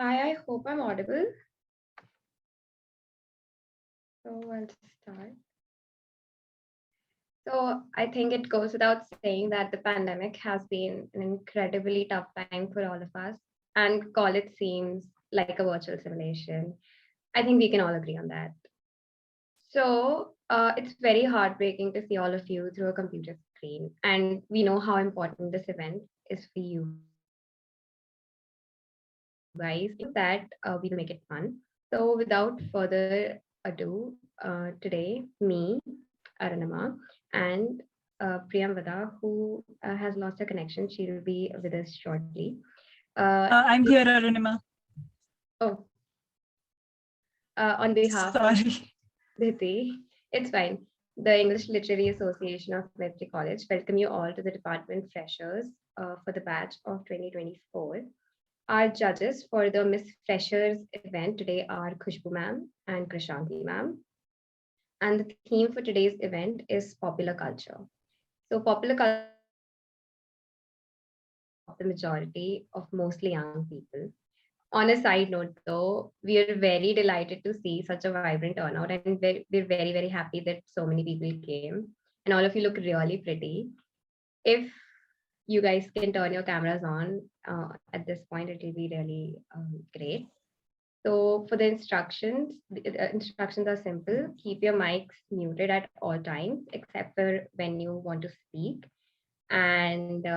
Hi, I hope I'm audible. So I'll start. So I think it goes without saying that the pandemic has been an incredibly tough time for all of us, and college seems like a virtual simulation. I think we can all agree on that. So it's very heartbreaking to see all of you through a computer screen, and we know how important this event is for you guys. That we'll make it fun. So without further ado, today me, Arunama, and Priyamvada, who has lost her connection, she will be with us shortly. I'm here, Arunima. Oh, on behalf of Sorry. Dhiti, it's fine. The English Literary Association of Military College welcome you all to the department freshers for the batch of 2024. Our judges for the Miss Freshers event today are Khushbu ma'am and Krishanti ma'am. And the theme for today's event is popular culture. So popular culture is the majority of mostly young people. On a side note, though, we are very delighted to see such a vibrant turnout, and we're very, very happy that so many people came. And all of you look really pretty. If you guys can turn your cameras on at this point, it will be really great. So for the instructions are simple. Keep your mics muted at all times, except for when you want to speak. And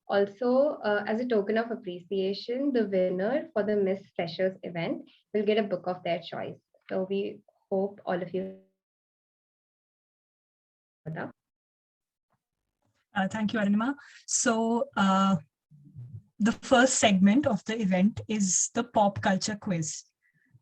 also, as a token of appreciation, the winner for the Miss Freshers event will get a book of their choice. So we hope all of you. Thank you, Arunima. So the first segment of the event is the pop culture quiz.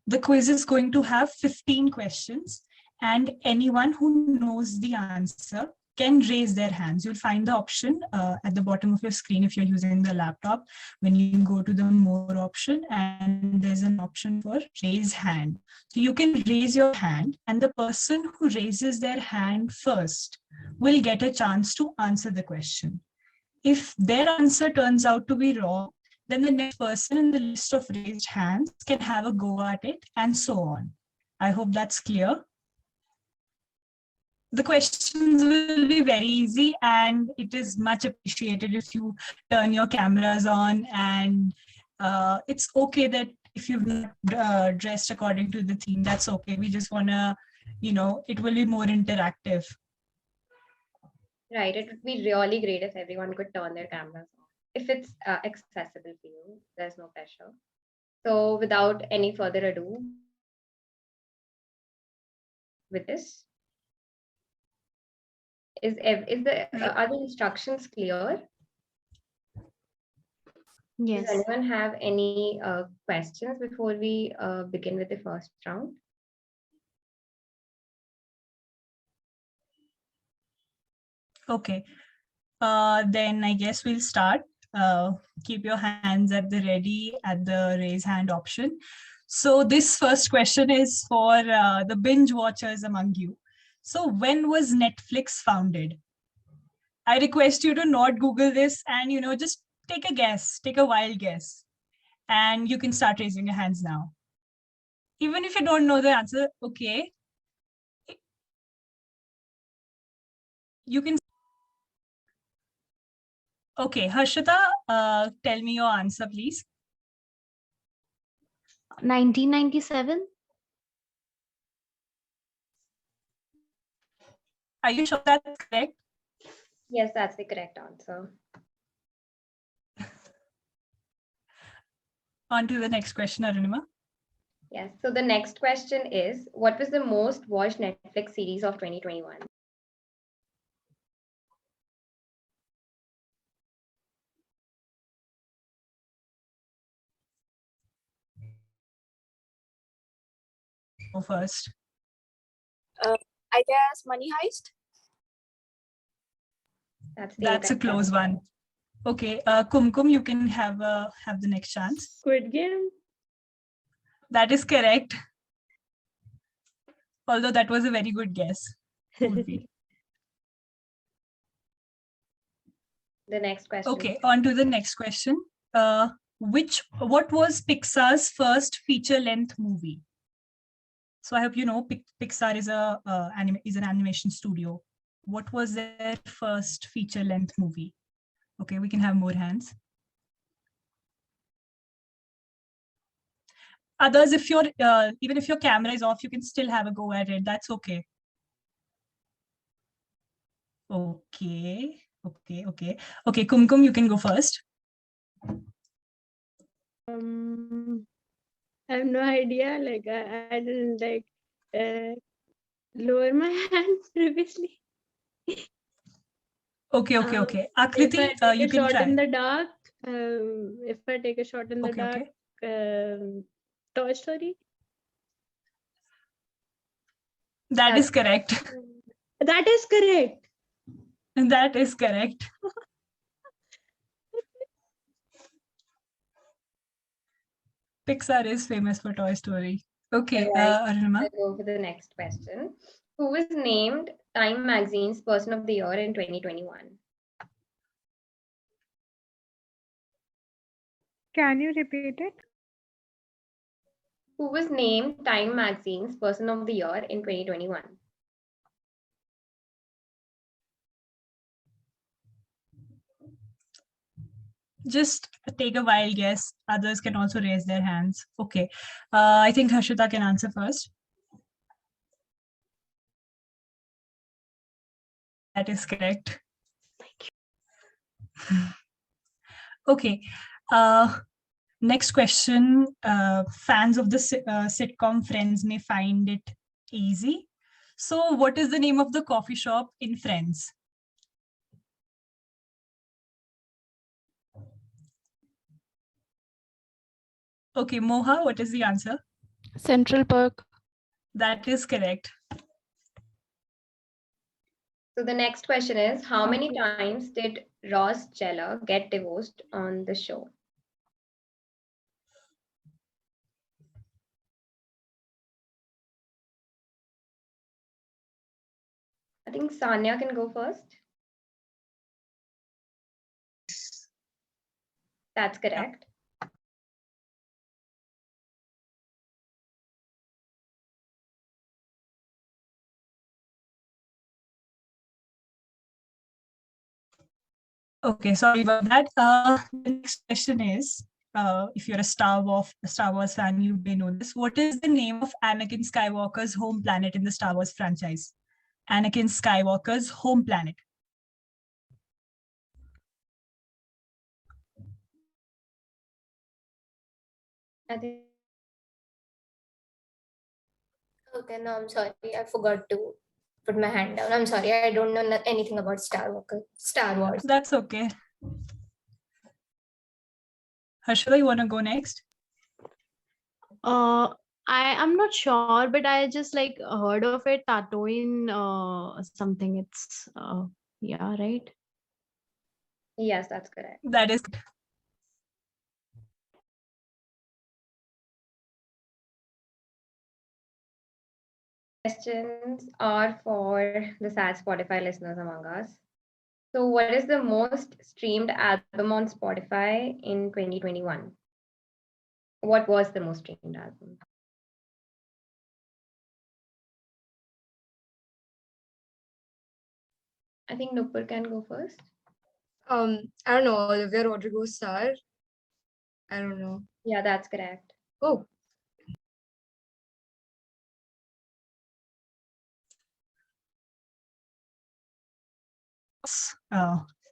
The quiz is going to have 15 questions, and anyone who knows the answer can raise their hands. You'll find the option at the bottom of your screen if you're using the laptop. When you go to the more option, and there's an option for raise hand. So you can raise your hand, and the person who raises their hand first will get a chance to answer the question. If their answer turns out to be wrong, then the next person in the list of raised hands can have a go at it, and so on. I hope that's clear. The questions will be very easy, and it is much appreciated if you turn your cameras on, and it's okay that if you've not dressed according to the theme, that's okay. We just want to, it will be more interactive. Right, it would be really great if everyone could turn their cameras on. If it's accessible for you, there's no pressure. So without any further ado, with this, are the instructions clear? Yes. Does anyone have any questions before we begin with the first round? Okay, then I guess we'll start. Keep your hands at the ready at the raise hand option. So this first question is for the binge watchers among you. So when was Netflix founded? I request you to not Google this and, just take a guess, take a wild guess. And you can start raising your hands now. Even if you don't know the answer, okay. You can. Okay, Harshita, tell me your answer, please. 1997. Are you sure that's correct? Yes, that's the correct answer. On to the next question, Arunima. Yes, so the next question is, what was the most watched Netflix series of 2021? Go first. I guess Money Heist. That's a close one. Okay, Kumkum, you can have the next chance. Squid Game. That is correct. Although that was a very good guess. The next question. Okay, on to the next question. What was Pixar's first feature-length movie? So I hope you know Pixar is an animation studio. What was their first feature-length movie? Okay, we can have more hands. Others, if you're even if your camera is off, you can still have a go at it. That's okay. Okay. Kumkum, you can go first. I have no idea. Like I didn't like lower my hand previously. Okay. Akriti, If I take you a can shot try. in the dark, if I take a shot in the dark, Toy Story. That is correct. That is correct. That is correct. Pixar is famous for Toy Story. Okay, Arunima. I'll go for the next question. Who was named Time Magazine's Person of the Year in 2021? Can you repeat it? Who was named Time Magazine's Person of the Year in 2021? Just take a wild guess. Others can also raise their hands. Okay. I think Harshita can answer first. That is correct. Okay. Next question. Fans of the sitcom Friends may find it easy. So what is the name of the coffee shop in Friends? Okay, Moha, what is the answer? Central Park. That is correct. So the next question is, how many times did Ross Geller get divorced on the show? I think Sanya can go first. That's correct. Okay, sorry about that. The next question is, if you're a Star Wars fan, you may know this. What is the name of Anakin Skywalker's home planet in the Star Wars franchise? Anakin Skywalker's home planet. I think Okay, no, I'm sorry. I forgot to put my hand down. I'm sorry. I don't know anything about Star Wars. That's okay. Harshita, you want to go next? I am not sure, but I just like heard of it. Tatooine, something. It's yeah, right. yes, that's correct. That is. Questions are for the sad Spotify listeners among us. So what is the most streamed album on Spotify in 2021? What was the most streamed album? I think Nupur can go first. I don't know, Olivia Rodrigo's Star. I don't know. Yeah, that's correct. Oh,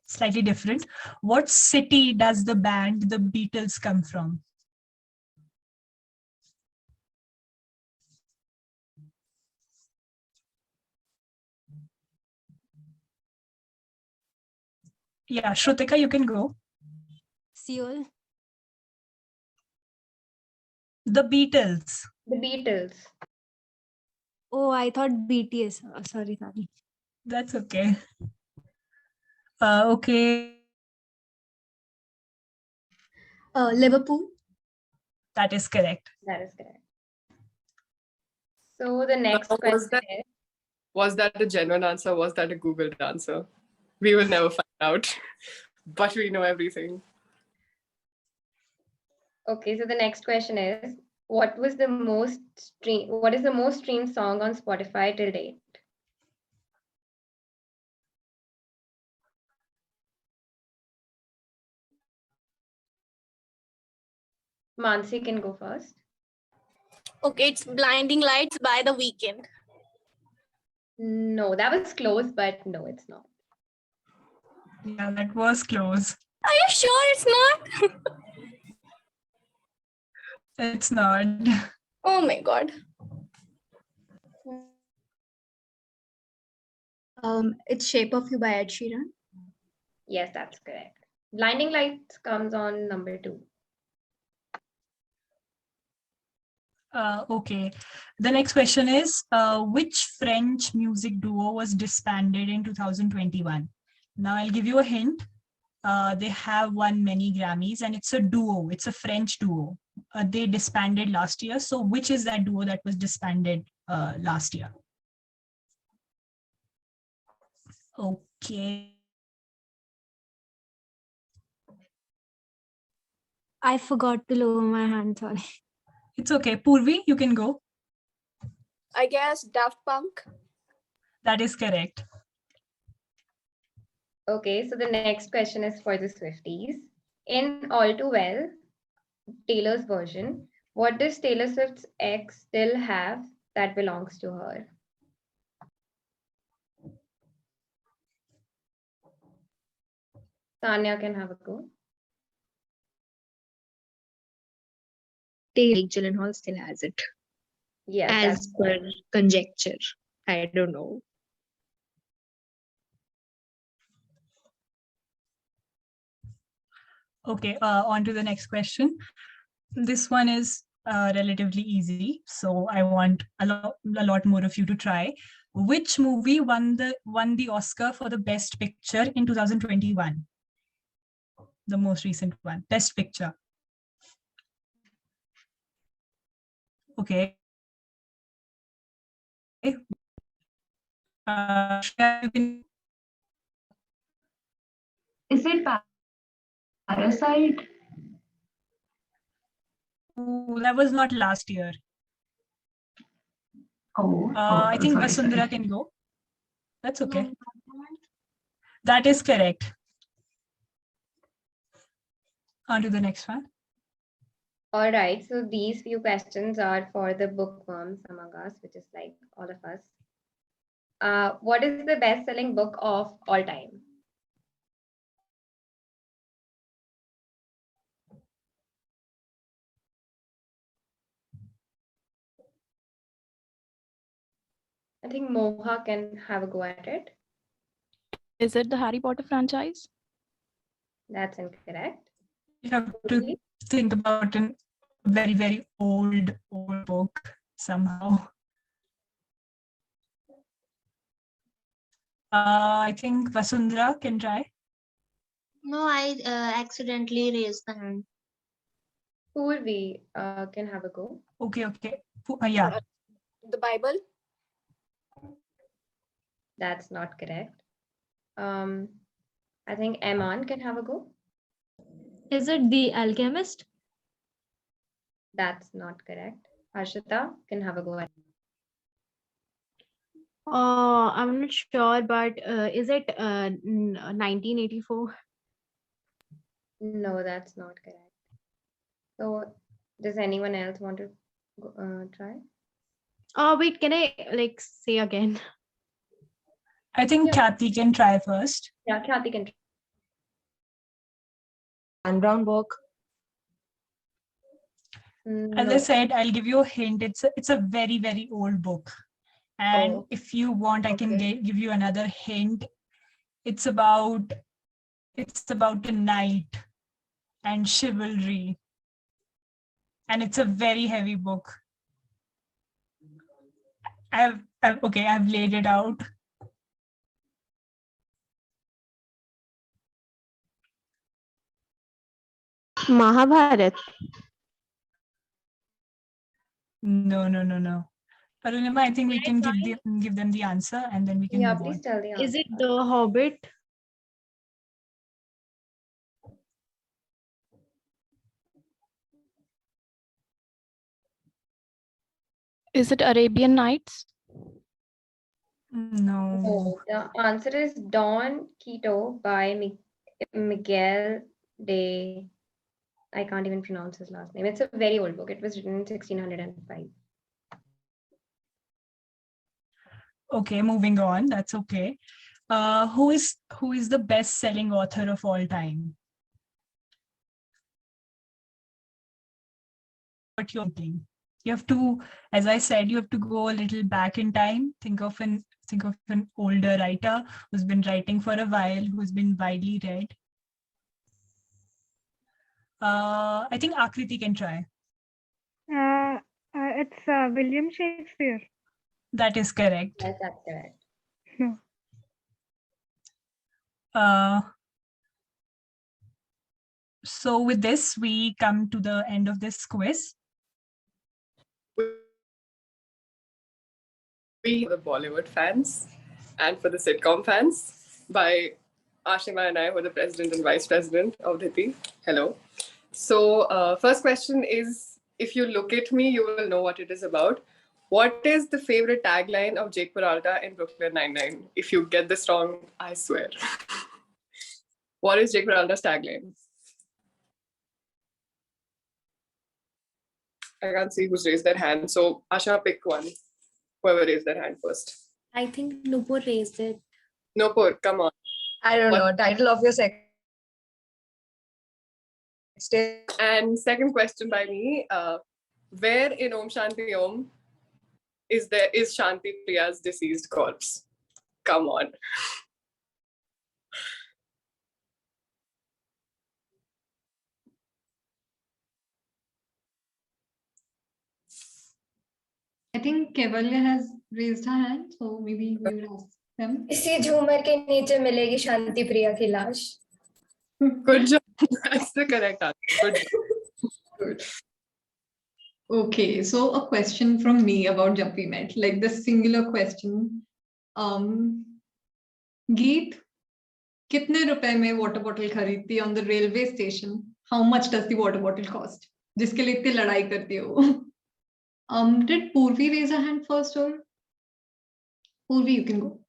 Slightly different. What city does the band The Beatles come from? Yeah, Shrutika, you can go. Seoul. The Beatles. The Beatles. Oh, I thought BTS. Sorry. That's okay. Okay. Liverpool. That is correct. That is correct. So the next Now, question is, was that a genuine answer? Was that a Googled answer? We will never find out, but we know everything. Okay, so the next question is, what is the most streamed song on Spotify till date? Mansi can go first. Okay, it's Blinding Lights by The Weeknd. No, that was close, but no, it's not. Yeah, that was close. Are you sure it's not? It's not. Oh my god. It's Shape of You by Ed Sheeran. Yes, that's correct. Blinding Lights comes on number 2. Okay. The next question is, which French music duo was disbanded in 2021? Now I'll give you a hint. They have won many Grammys and it's a duo. It's a French duo. They disbanded last year. So which is that duo that was disbanded last year? Okay. I forgot to lower my hand, sorry. It's okay. Purvi, you can go. I guess Daft Punk. That is correct. Okay, so the next question is for the Swifties. In All Too Well, Taylor's version, what does Taylor Swift's ex still have that belongs to her? Tanya can have a go. Jake Gyllenhaal still has it, Yes, as that's per correct. conjecture. I don't know. Okay, on to the next question. This one is relatively easy, so I want a lot more of you to try. Which movie won the Oscar for the Best Picture in 2021? The most recent one, Best Picture. Okay. Shreya, you can- Is it Parasite? Ooh, that was not last year. Oh, I think sorry, Vasundhara sorry. can go. That's okay. That is correct. On to the next one. All right, so these few questions are for the bookworms among us, which is like all of us. What is the best-selling book of all time? I think Moha can have a go at it. Is it the Harry Potter franchise? That's incorrect. You have to think about a very, very old book somehow. I think Vasundhara can try. No, I accidentally raised the hand. Purvi can have a go. Okay. Yeah. The Bible. That's not correct. I think Eman can have a go. Is it The Alchemist? That's not correct. Harshita can have a go at it. I'm not sure, but is it 1984? No, that's not correct. So, does anyone else want to try? Oh, wait, can I like say again? I think Khyati can try first. Yeah, Khyati can try. Dan Brown book. As I No. said, I'll give you a hint. It's a very, very old book. And Oh, if you want, I can okay. give you another hint. It's about a knight and chivalry. And it's a very heavy book. I've laid it out. Mahabharat. No. Arunima, I think we can give them the answer and then we can Yeah, move please on. tell the answer. Is it The Hobbit? Is it Arabian Nights? No. So the answer is Don Quixote by Miguel de. I can't even pronounce his last name. It's a very old book. It was written in 1605. Okay, moving on. That's okay. Who is the best-selling author of all time? What you're thinking? You have to, as I said, you have to go a little back in time. Think of an older writer who's been writing for a while, who's been widely read. I think Akriti can try. It's William Shakespeare. That is correct. Yes, that's correct. No. So with this, we come to the end of this quiz. We for the Bollywood fans and for the sitcom fans by Ashima and I, who are the president and vice president of Dhiti. Hello. So first question is, if you look at me, you will know what it is about. What is the favorite tagline of Jake Peralta in Brooklyn Nine-Nine? If you get this wrong, I swear. What is Jake Peralta's tagline? I can't see who's raised their hand. So Asha, pick one. Whoever raised their hand first. I think Nupur raised it. Nupur, come on. I don't know. Title of your second. And second question by me. Where in Om Shanti Om is Shanti Priya's deceased corpse? Come on. I think Kevalya has raised her hand, so maybe we will ask them. इसी झूमर के नीचे मिलेगी शांति प्रिया की लाश. Good job. That's the correct answer. Good job. Good. Okay, so a question from me about Jab We Met, like the singular question. Geet, कितने रुपए में water bottle खरीदती है on the railway station? How much does the water bottle cost? जिसके लिए इतनी लड़ाई करती है वो. Did Purvi raise a hand first, or Purvi, you can go.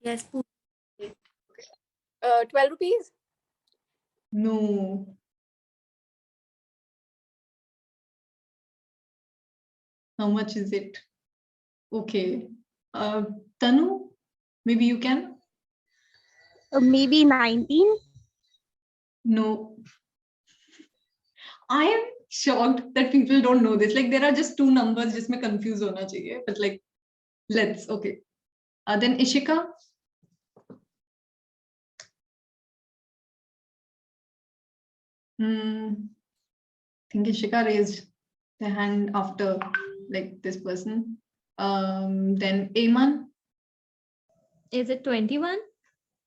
Yes, Purvi. 12 rupees? No. How much is it? Okay. Tanu, maybe you can? Maybe 19? No. I am shocked that people don't know this. Like there are just two numbers, just me confuse hona chahiye. But like, let's, okay. Then Ishika. I think Ishika raised the hand after like this person. Then Ayman. Is it 21?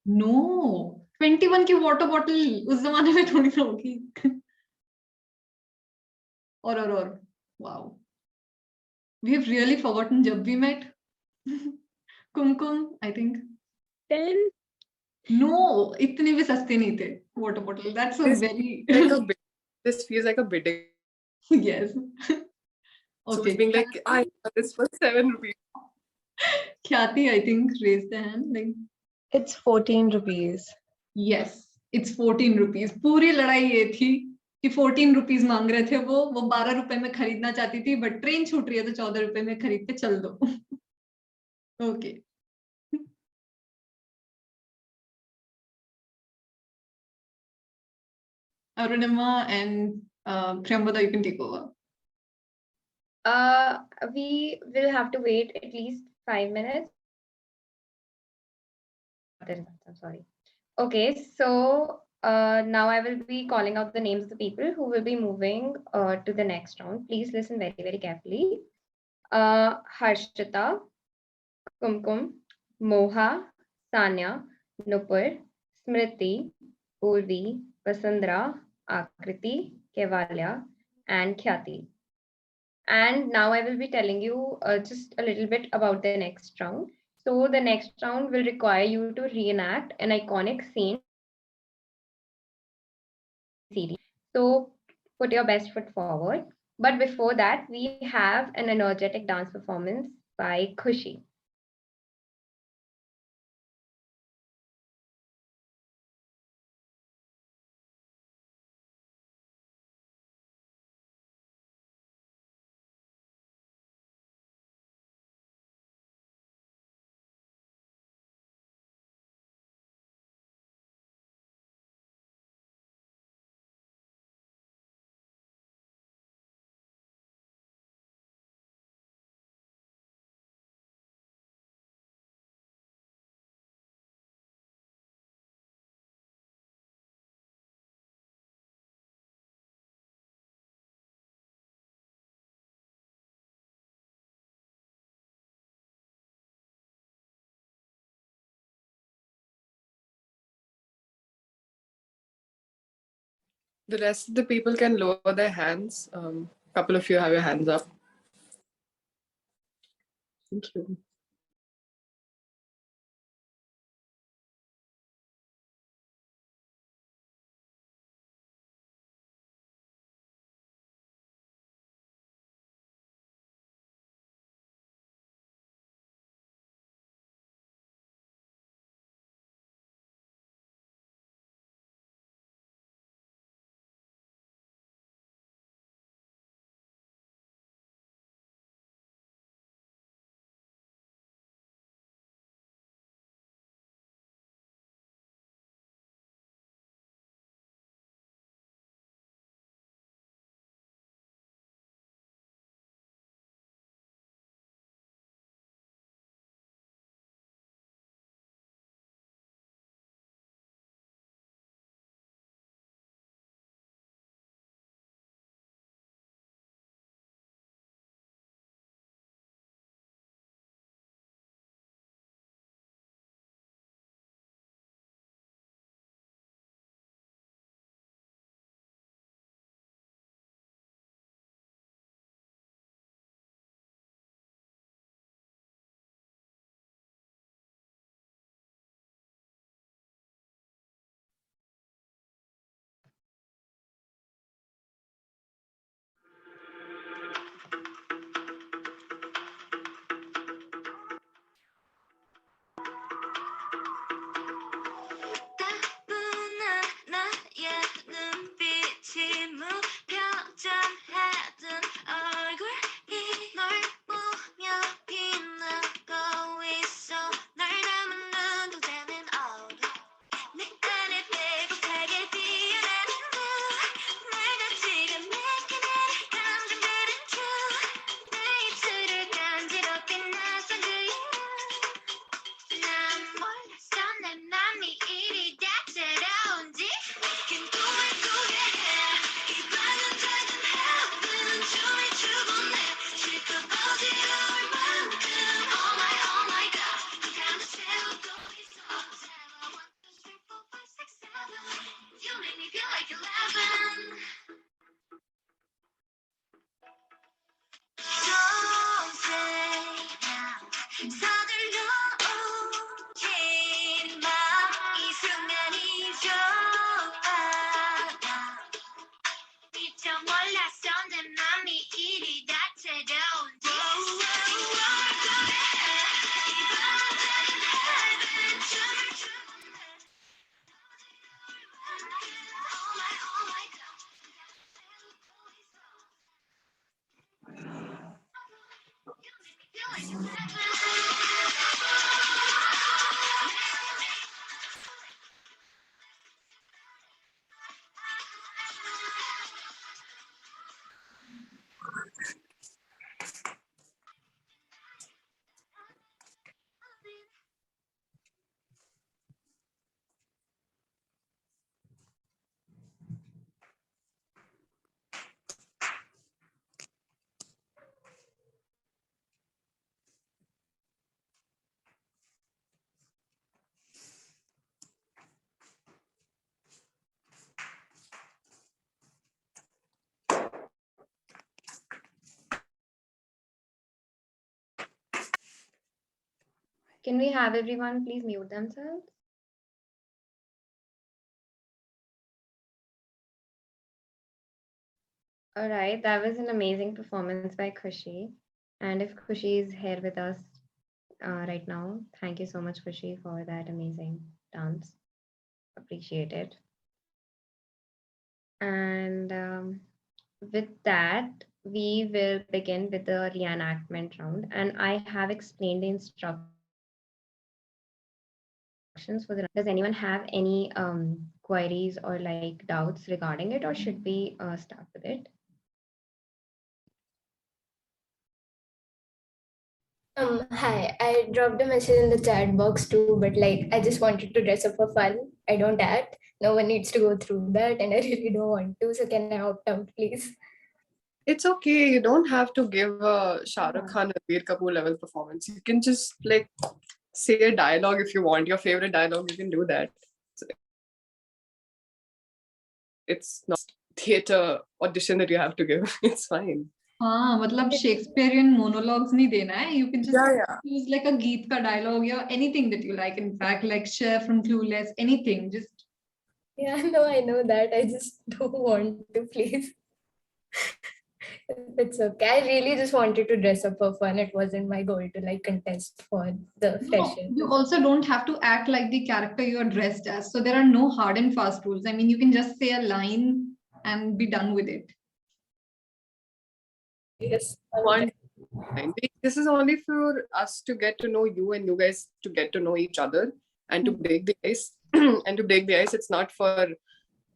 No. 21 की water bottle उस जमाने में थोड़ी ना होगी. Or. Wow. We have really forgotten Jab We Met. Kumkum, I think. 10? No, इतने भी सस्ते नहीं थे water bottle. That's a very. This feels like a bidding. Yes. So Okay. it's being like, I got this for 7 rupees. Khyati, I think, raised the hand. Like, it's 14 rupees. Yes, it's 14 rupees. पूरी लड़ाई ये थी कि 14 rupees मांग रहे थे वो 12 रुपए में खरीदना चाहती थी, बट ट्रेन छूट रही है तो 14 रुपए में खरीद के चल दो. Okay. Arunima and Priyambada, you can take over. We will have to wait at least 5 minutes. I'm sorry. Okay, so now I will be calling out the names of the people who will be moving to the next round. Please listen very, very carefully. Harshita, Kumkum, Moha, Sanya, Nupur, Smriti, Purvi, Vasundhara, Akriti, Kevalya, and Khyati. And now I will be telling you just a little bit about the next round. So the next round will require you to reenact an iconic scene. So put your best foot forward. But before that, we have an energetic dance performance by Khushi. The rest of the people can lower their hands. Couple of you have your hands up. Thank you. Can we have everyone please mute themselves? All right, that was an amazing performance by Khushi. And if Khushi is here with us right now, thank you so much, Khushi, for that amazing dance. Appreciate it. And with that, we will begin with the reenactment round. And I have explained the instructions for the. Does anyone have any queries or like doubts regarding it, or should we start with it? Hi, I dropped a message in the chat box too, but like I just wanted to dress up for fun. I don't act. No one needs to go through that, and I really don't want to. So can I opt out, please? It's okay. You don't have to give a Shah Rukh Khan, Ranbir Kapoor level performance. You can just like say a dialogue if you want. Your favorite dialogue, you can do that. It's not theater audition that you have to give. It's fine. हाँ मतलब Shakespearean monologues नहीं देना है. You can just Yeah. use like a गीत का dialogue or anything that you like. In fact, like Cher from Clueless, anything. Just Yeah, no, I know that. I just don't want to, please. It's okay. I really just wanted to dress up for fun. It wasn't my goal to like contest for the no, fashion. you also don't have to act like the character you are dressed as. So there are no hard and fast rules. I mean, you can just say a line and be done with it. Yes. One time. This is only for us to get to know you and you guys to get to know each other and to break the ice. And to break the ice, it's not for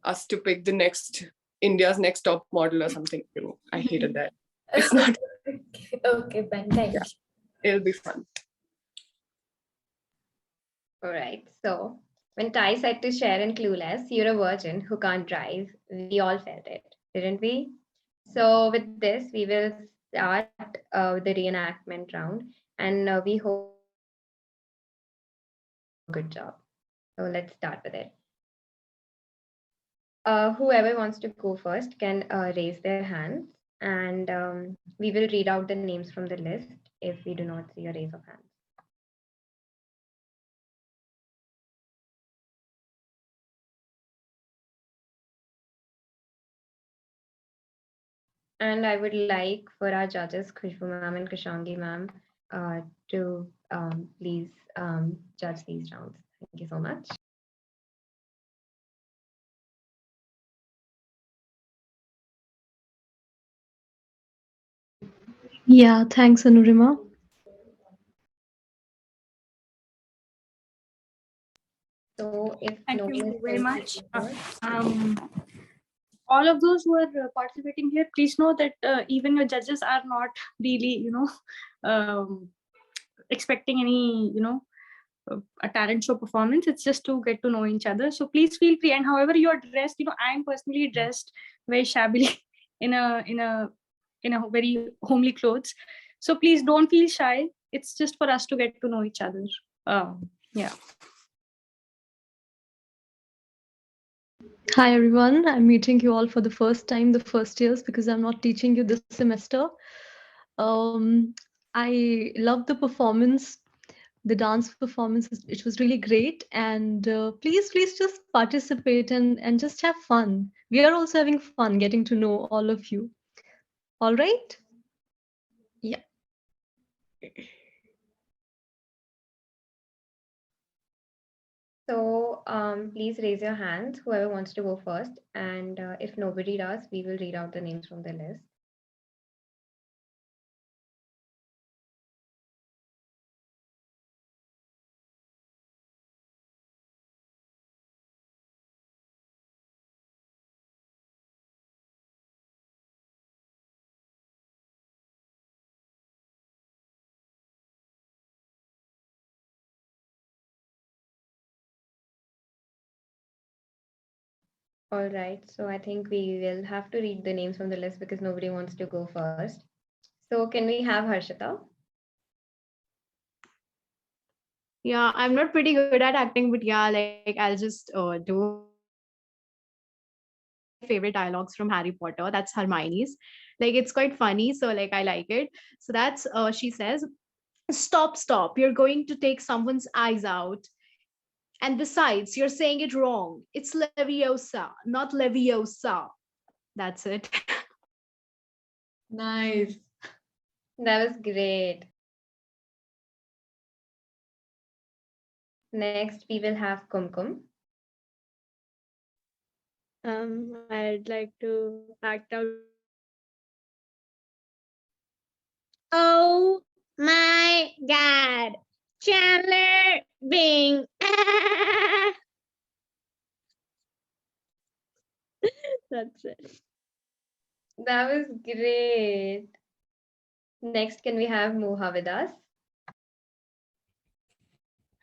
us to pick the next India's next top model or something. I hated that. It's not. Okay, fine. Thank you. It'll be fun. All right. So when Ty said to Cher in Clueless, "You're a virgin who can't drive," we all felt it, didn't we? So with this, we will start with the reenactment round, and we hope good job. So let's start with it. Whoever wants to go first can raise their hands, and we will read out the names from the list if we do not see a raise of hands. And I would like for our judges, Khushbu ma'am and Kushangi ma'am, to please judge these rounds. Thank you so much. Yeah, thanks, Anurima. So if Thank no you one is very going to much. go first, All of those who are participating here, please know that even your judges are not really, expecting any, a talent show performance. It's just to get to know each other. So please feel free. And however you are dressed, I am personally dressed very shabbily in a very homely clothes. So please don't feel shy. It's just for us to get to know each other. Yeah. Hi, everyone. I'm meeting you all for the first time, the first years, because I'm not teaching you this semester. I love the performance, the dance performance. It was really great. And please just participate and just have fun. We are also having fun getting to know all of you. All right? Yeah. so please raise your hands, whoever wants to go first. And if nobody does, we will read out the names from the list. All right, so I think we will have to read the names from the list because nobody wants to go first. So can we have Harshita? Yeah, I'm not pretty good at acting, but yeah, like I'll just do favorite dialogues from Harry Potter. That's Hermione's. Like it's quite funny, so like I like it. So that's she says, stop, you're going to take someone's eyes out. And besides, you're saying it wrong. It's Leviosa, not Leviosa. That's it. Nice. That was great. Next, we will have Kumkum. I'd like to act out. Oh my God, Chandler Bing. That's it. That was great. Next, can we have Moha with us?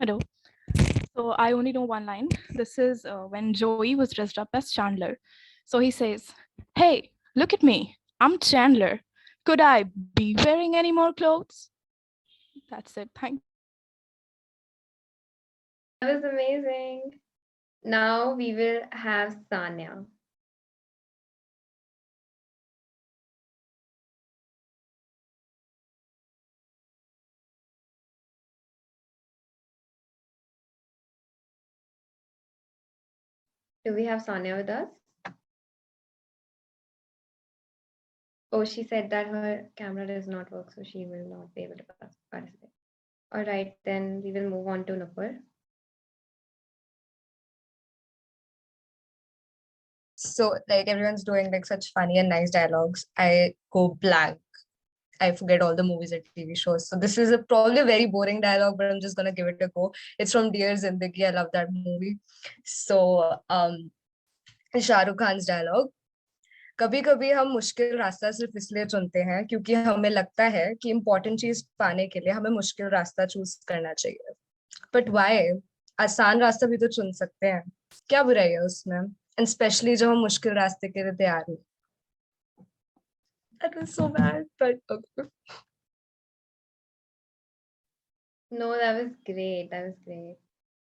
Hello. So I only know one line. This is when Joey was dressed up as Chandler. So he says, "Hey, look at me. I'm Chandler. Could I be wearing any more clothes?" That's it. Thank That was amazing. Now we will have Sanya. Do we have Sanya with us? Oh, she said that her camera does not work, so she will not be able to participate. All right, then we will move on to Nupur. So like everyone's doing like such funny and nice dialogues. I go blank. I forget all the movies and TV shows. So this is probably a very boring dialogue, but I'm just gonna give it a go. It's from Dear Zindagi. I love that movie. So Shah Rukh Khan's dialogue. कभी कभी हम मुश्किल रास्ता सिर्फ इसलिए चुनते हैं क्योंकि हमें लगता है कि इम्पोर्टेंट चीज पाने के लिए हमें मुश्किल रास्ता चूज करना चाहिए बट व्हाई आसान रास्ता भी तो चुन सकते हैं क्या बुराई है उसमें एंड स्पेशली जब हम मुश्किल रास्ते के लिए तैयार हो That was so bad, but okay. No, that was great. That was great.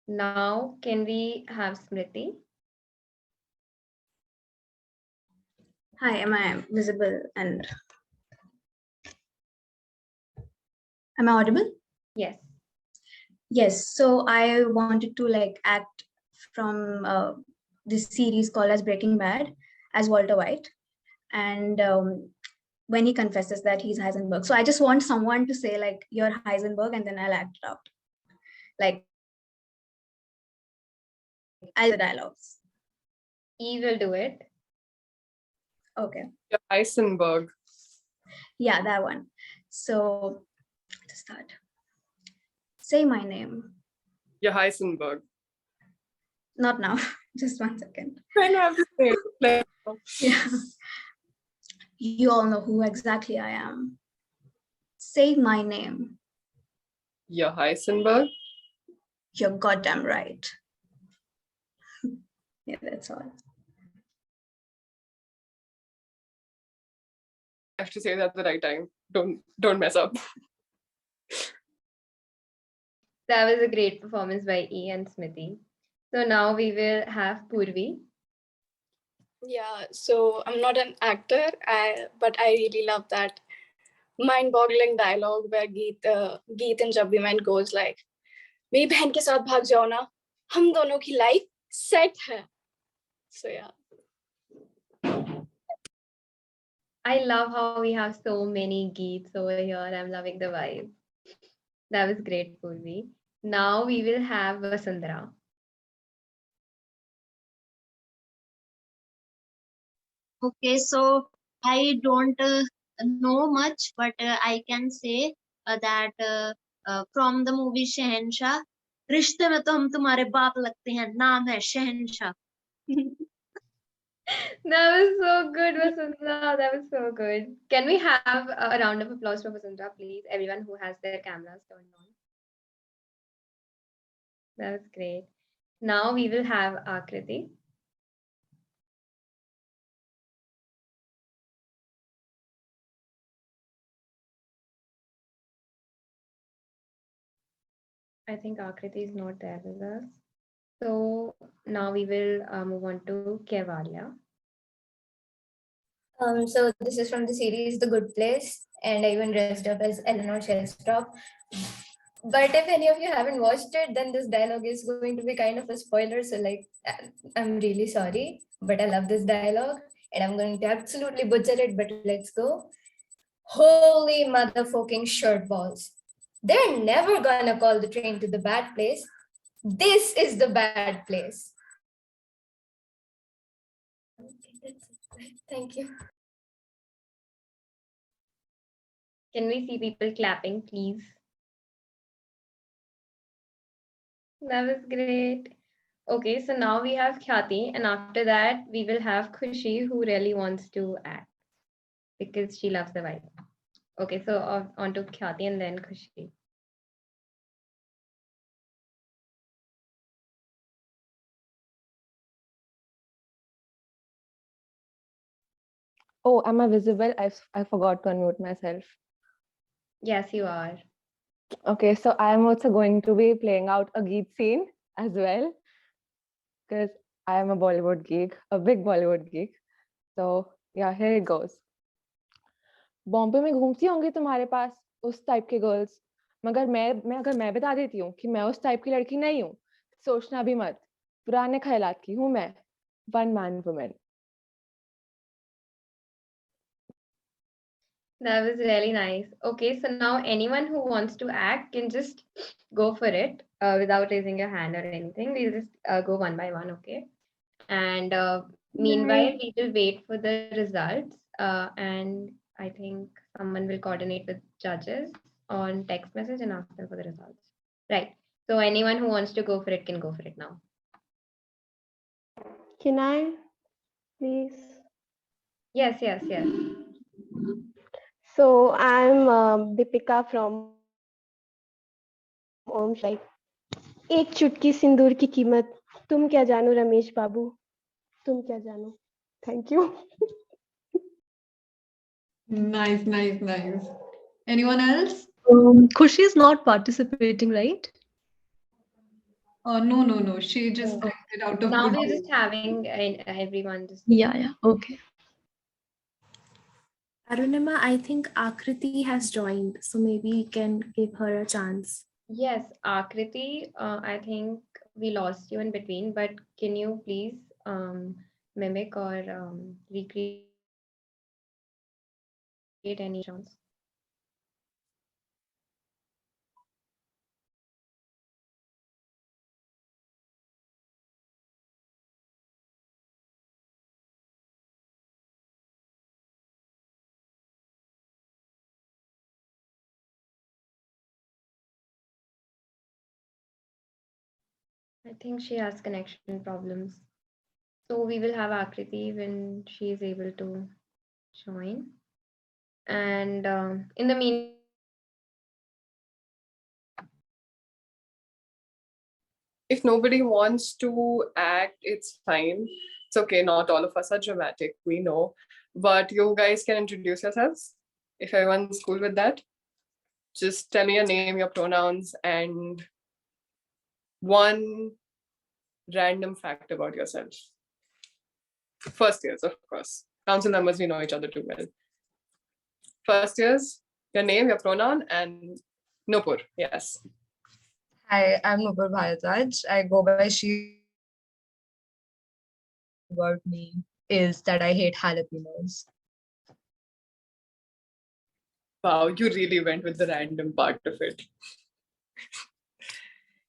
Now, can we have Smriti? Hi, am I visible and am I audible? Yes. Yes. So I wanted to like act from this series called as Breaking Bad as Walter White, and when he confesses that he's Heisenberg. So I just want someone to say like you're Heisenberg, and then I'll act it out. Like I'll the dialogues. E will do it. Okay. You're Heisenberg. Yeah, that one. So to start. Say my name. You're Heisenberg. Not now. Just 1 second. I know I have to say it. Yeah. You all know who exactly I am. Say my name. You're Heisenberg. You're goddamn right. Yeah, that's all. I have to say that at the right time. Don't mess up. That was a great performance by E and Smriti. So now we will have Purvi. Yeah, so I'm not an actor, but I really love that mind-boggling dialogue where Geet in Jab Bhi Mein goes like, मेरी बहन के साथ भाग जाओ ना, हम दोनों की life set है. So yeah. I love how we have so many geets over here. I'm loving the vibe. That was great, Purvi. Now we will have Vasundhara. Okay, so I don't know much, but I can say that from the movie Shahenshah, रिश्ते में तो हम तुम्हारे बाप लगते हैं, नाम है शहनशाह. That was so good, Vasundhara. That was so good. Can we have a round of applause for Vasundhara, please? Everyone who has their cameras turned on. That was great. Now we will have Akriti. I think Akriti is not there with us. So now we will move on to Kevalia. So this is from the series The Good Place, and I even dressed up as Eleanor Shellstrop. But if any of you haven't watched it, then this dialogue is going to be kind of a spoiler. So like, I'm really sorry, but I love this dialogue, and I'm going to absolutely butcher it. But let's go. Holy motherfucking shirt balls. They're never gonna call the train to the bad place. This is the bad place. Okay, that's it. Thank you. Can we see people clapping, please? That was great. Okay, so now we have Khyati, and after that, we will have Khushi, who really wants to act because she loves the vibe. Okay, so on to Khyati and then Khushi. Oh, am I visible? I forgot to unmute myself. Yes, you are. Okay, so I am also going to be playing out a geek scene as well because I am a Bollywood geek, a big Bollywood geek. So yeah, here it goes. Bombay में घूमती होंगी तुम्हारे पास उस type के girls, मगर मैं बता देती हूँ कि मैं उस टाइप की लड़की नहीं हूँ, सोचना भी मत, पुराने ख्यालात की हूँ मैं, one man women. That was really nice. Okay, so now anyone who wants to act can just go for it without raising your hand or anything. We'll just go one by one, okay? And meanwhile, we will wait for the results. And I think someone will coordinate with judges on text message and ask them for the results. Right. So anyone who wants to go for it can go for it now. Can I, please? Yes, yes, yes. So I'm Deepika from Om like एक चुटकी सिंदूर की कीमत तुम क्या जानो रमेश बाबू तुम क्या जानो. Thank you. Nice, nice, nice. Anyone else? Khushi is not participating, right? No. She just acted out of Now good we're will. just having everyone just. Yeah. Okay. Arunima, I think Akriti has joined, so maybe we can give her a chance. Yes, Akriti, I think we lost you in between, but can you please mimic or recreate any sounds? I think she has connection problems. So we will have Akriti when she is able to join. And in the meantime, If nobody wants to act, it's fine. It's okay. Not all of us are dramatic, we know. But you guys can introduce yourselves if everyone's cool with that. Just tell me your name, your pronouns, and one random fact about yourself. First years, of course. Council members, we know each other too well. First years, your name, your pronoun, and Nupur. Yes. Hi, I'm Nupur Bharadwaj. I go by she. About me is that I hate jalapenos. Wow, you really went with the random part of it.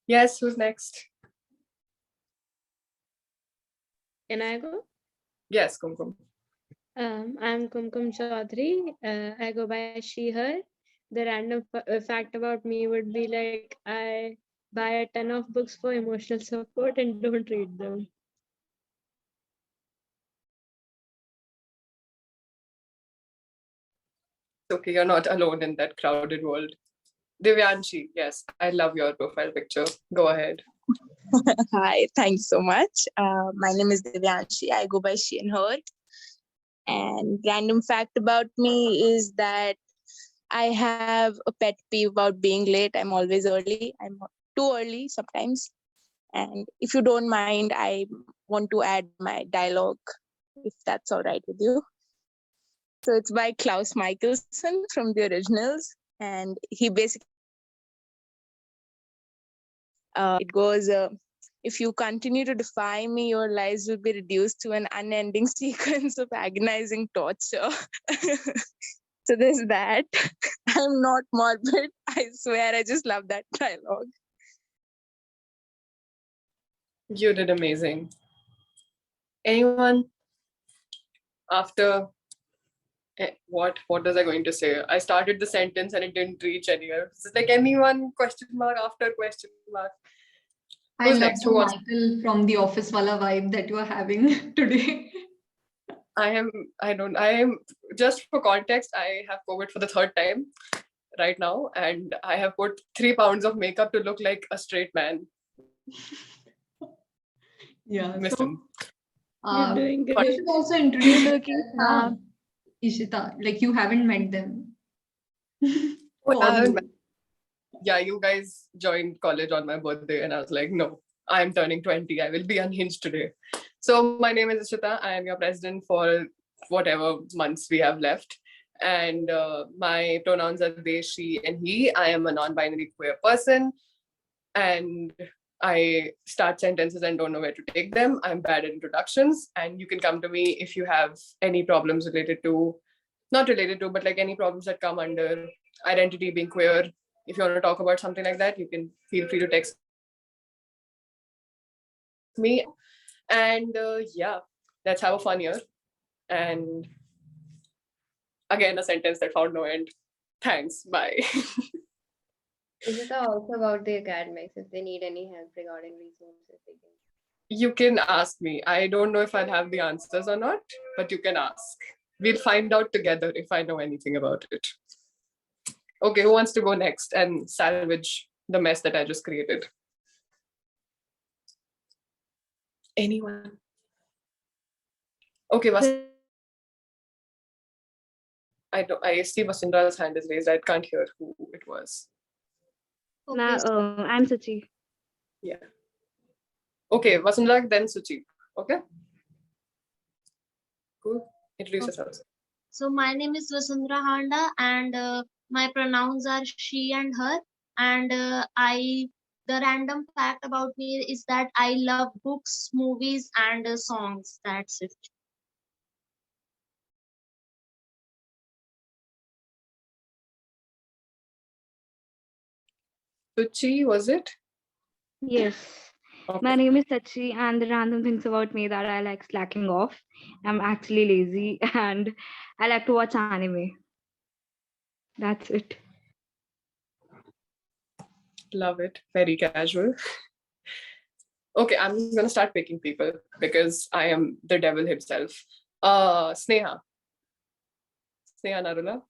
Yes, who's next? Can I go? Yes, Kumkum. I'm Kumkum Chaudhary. I go by she, her. The random fact about me would be like I buy a ton of books for emotional support and don't read them. Okay, you're not alone in that crowded world. Divyanshi, yes, I love your profile picture. Go ahead. Hi, thanks so much. My name is Divyanshi. I go by she and her. And random fact about me is that I have a pet peeve about being late. I'm always early. I'm too early sometimes. And if you don't mind, I want to add my dialogue, if that's all right with you. So it's by Klaus Michelson from the originals. And he basically, it goes, if you continue to defy me, your lives will be reduced to an unending sequence of agonizing torture. So there's that. I'm not morbid. I swear, I just love that dialogue. You did amazing. Anyone after what was I going to say? I started the sentence and it didn't reach anywhere. It's like anyone question mark after question mark. I Who's love next? the Who wants? Michael from the office wala vibe that you are having today. I am just for context, I have COVID for the third time right now, and I have put 3 pounds of makeup to look like a straight man. Yeah. Miss So, him. You're doing you great. should also introduce You're looking yourself, Ishita. Like you haven't met them. Oh, I Or haven't you. met- Yeah, you guys joined college on my birthday, and I was like, no, I'm turning 20. I will be unhinged today. So my name is Ishita. I am your president for whatever months we have left. And my pronouns are they, she, and he. I am a non-binary queer person, and I start sentences and don't know where to take them. I'm bad at introductions, and you can come to me if you have any problems related to, not related to, but like any problems that come under identity, being queer. If you want to talk about something like that, you can feel free to text me. And yeah, let's have a fun year. And again, a sentence that found no end. Thanks. Bye. Is it also about the academics? If they need any help regarding resources, they can. You can ask me. I don't know if I'll have the answers or not, but you can ask. We'll find out together if I know anything about it. Okay, who wants to go next and salvage the mess that I just created? Anyone? Okay, I see Vasundra's hand is raised. I can't hear who it was. Nah, I'm Suchi. Yeah. Okay, Vasundhara, then Suchi. Okay. Cool. Introduce yourself. So my name is Vasundhara Handa, and my pronouns are she and her. And the random fact about me is that I love books, movies, and songs. That's it. Suchi, was it? Yes. My name is Sachi, and the random things about me that I like slacking off. I'm actually lazy and I like to watch anime. That's it. Love it. Very casual. Okay, I'm just gonna start picking people because I am the devil himself. Sneha. Sneha Narula.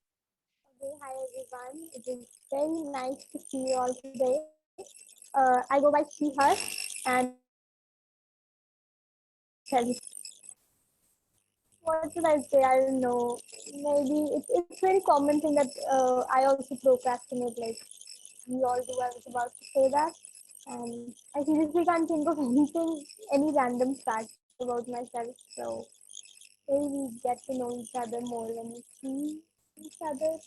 Okay, hi everyone. It is very nice to see you all today. I go by she, her, and what should I say? I don't know. Maybe it's very common thing that I also procrastinate. Like we all do. I was about to say that, and I seriously can't think of anything, any random facts about myself. So maybe we get to know each other more when we see each other.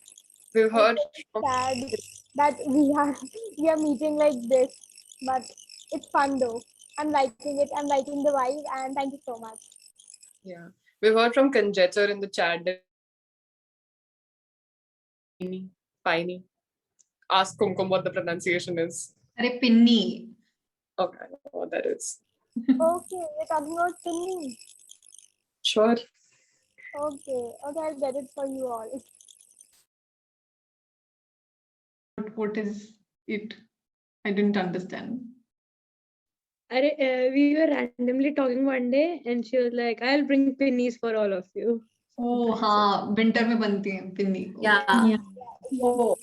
We've heard Sad that we are meeting like this, but it's fun though. I'm liking it. I'm liking the vibe, and thank you so much. Yeah. We've heard from conjecture in the chat that Piney. Ask Kumkum what the pronunciation is. Arre, Pinny. Okay, I don't know what that is. Okay, we're talking about singing. Sure. Okay, I'll get it for you all. What is it? I didn't understand. We were randomly talking one day, and she was like, "I'll bring pennies for all of you." Oh, हाँ, winter में बनती हैं पिन्नी. Yeah. Oh.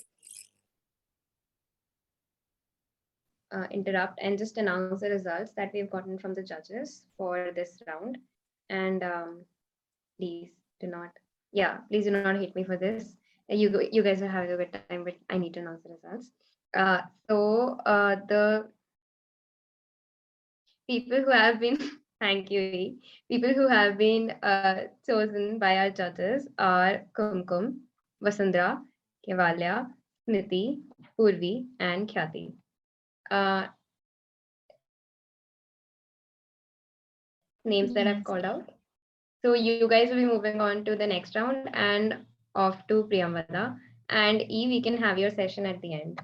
Interrupt and just announce the results that we've gotten from the judges for this round. And please do not, please do not hate me for this. You guys are having a good time, but I need to announce the results. So the people who have been, thank you, E. People who have been chosen by our judges are Kumkum, Vasundhara, Kevalya, Niti, Purvi, and Khyati. Names that I've called out. So you guys will be moving on to the next round, and off to Priyamvada. And E, we can have your session at the end.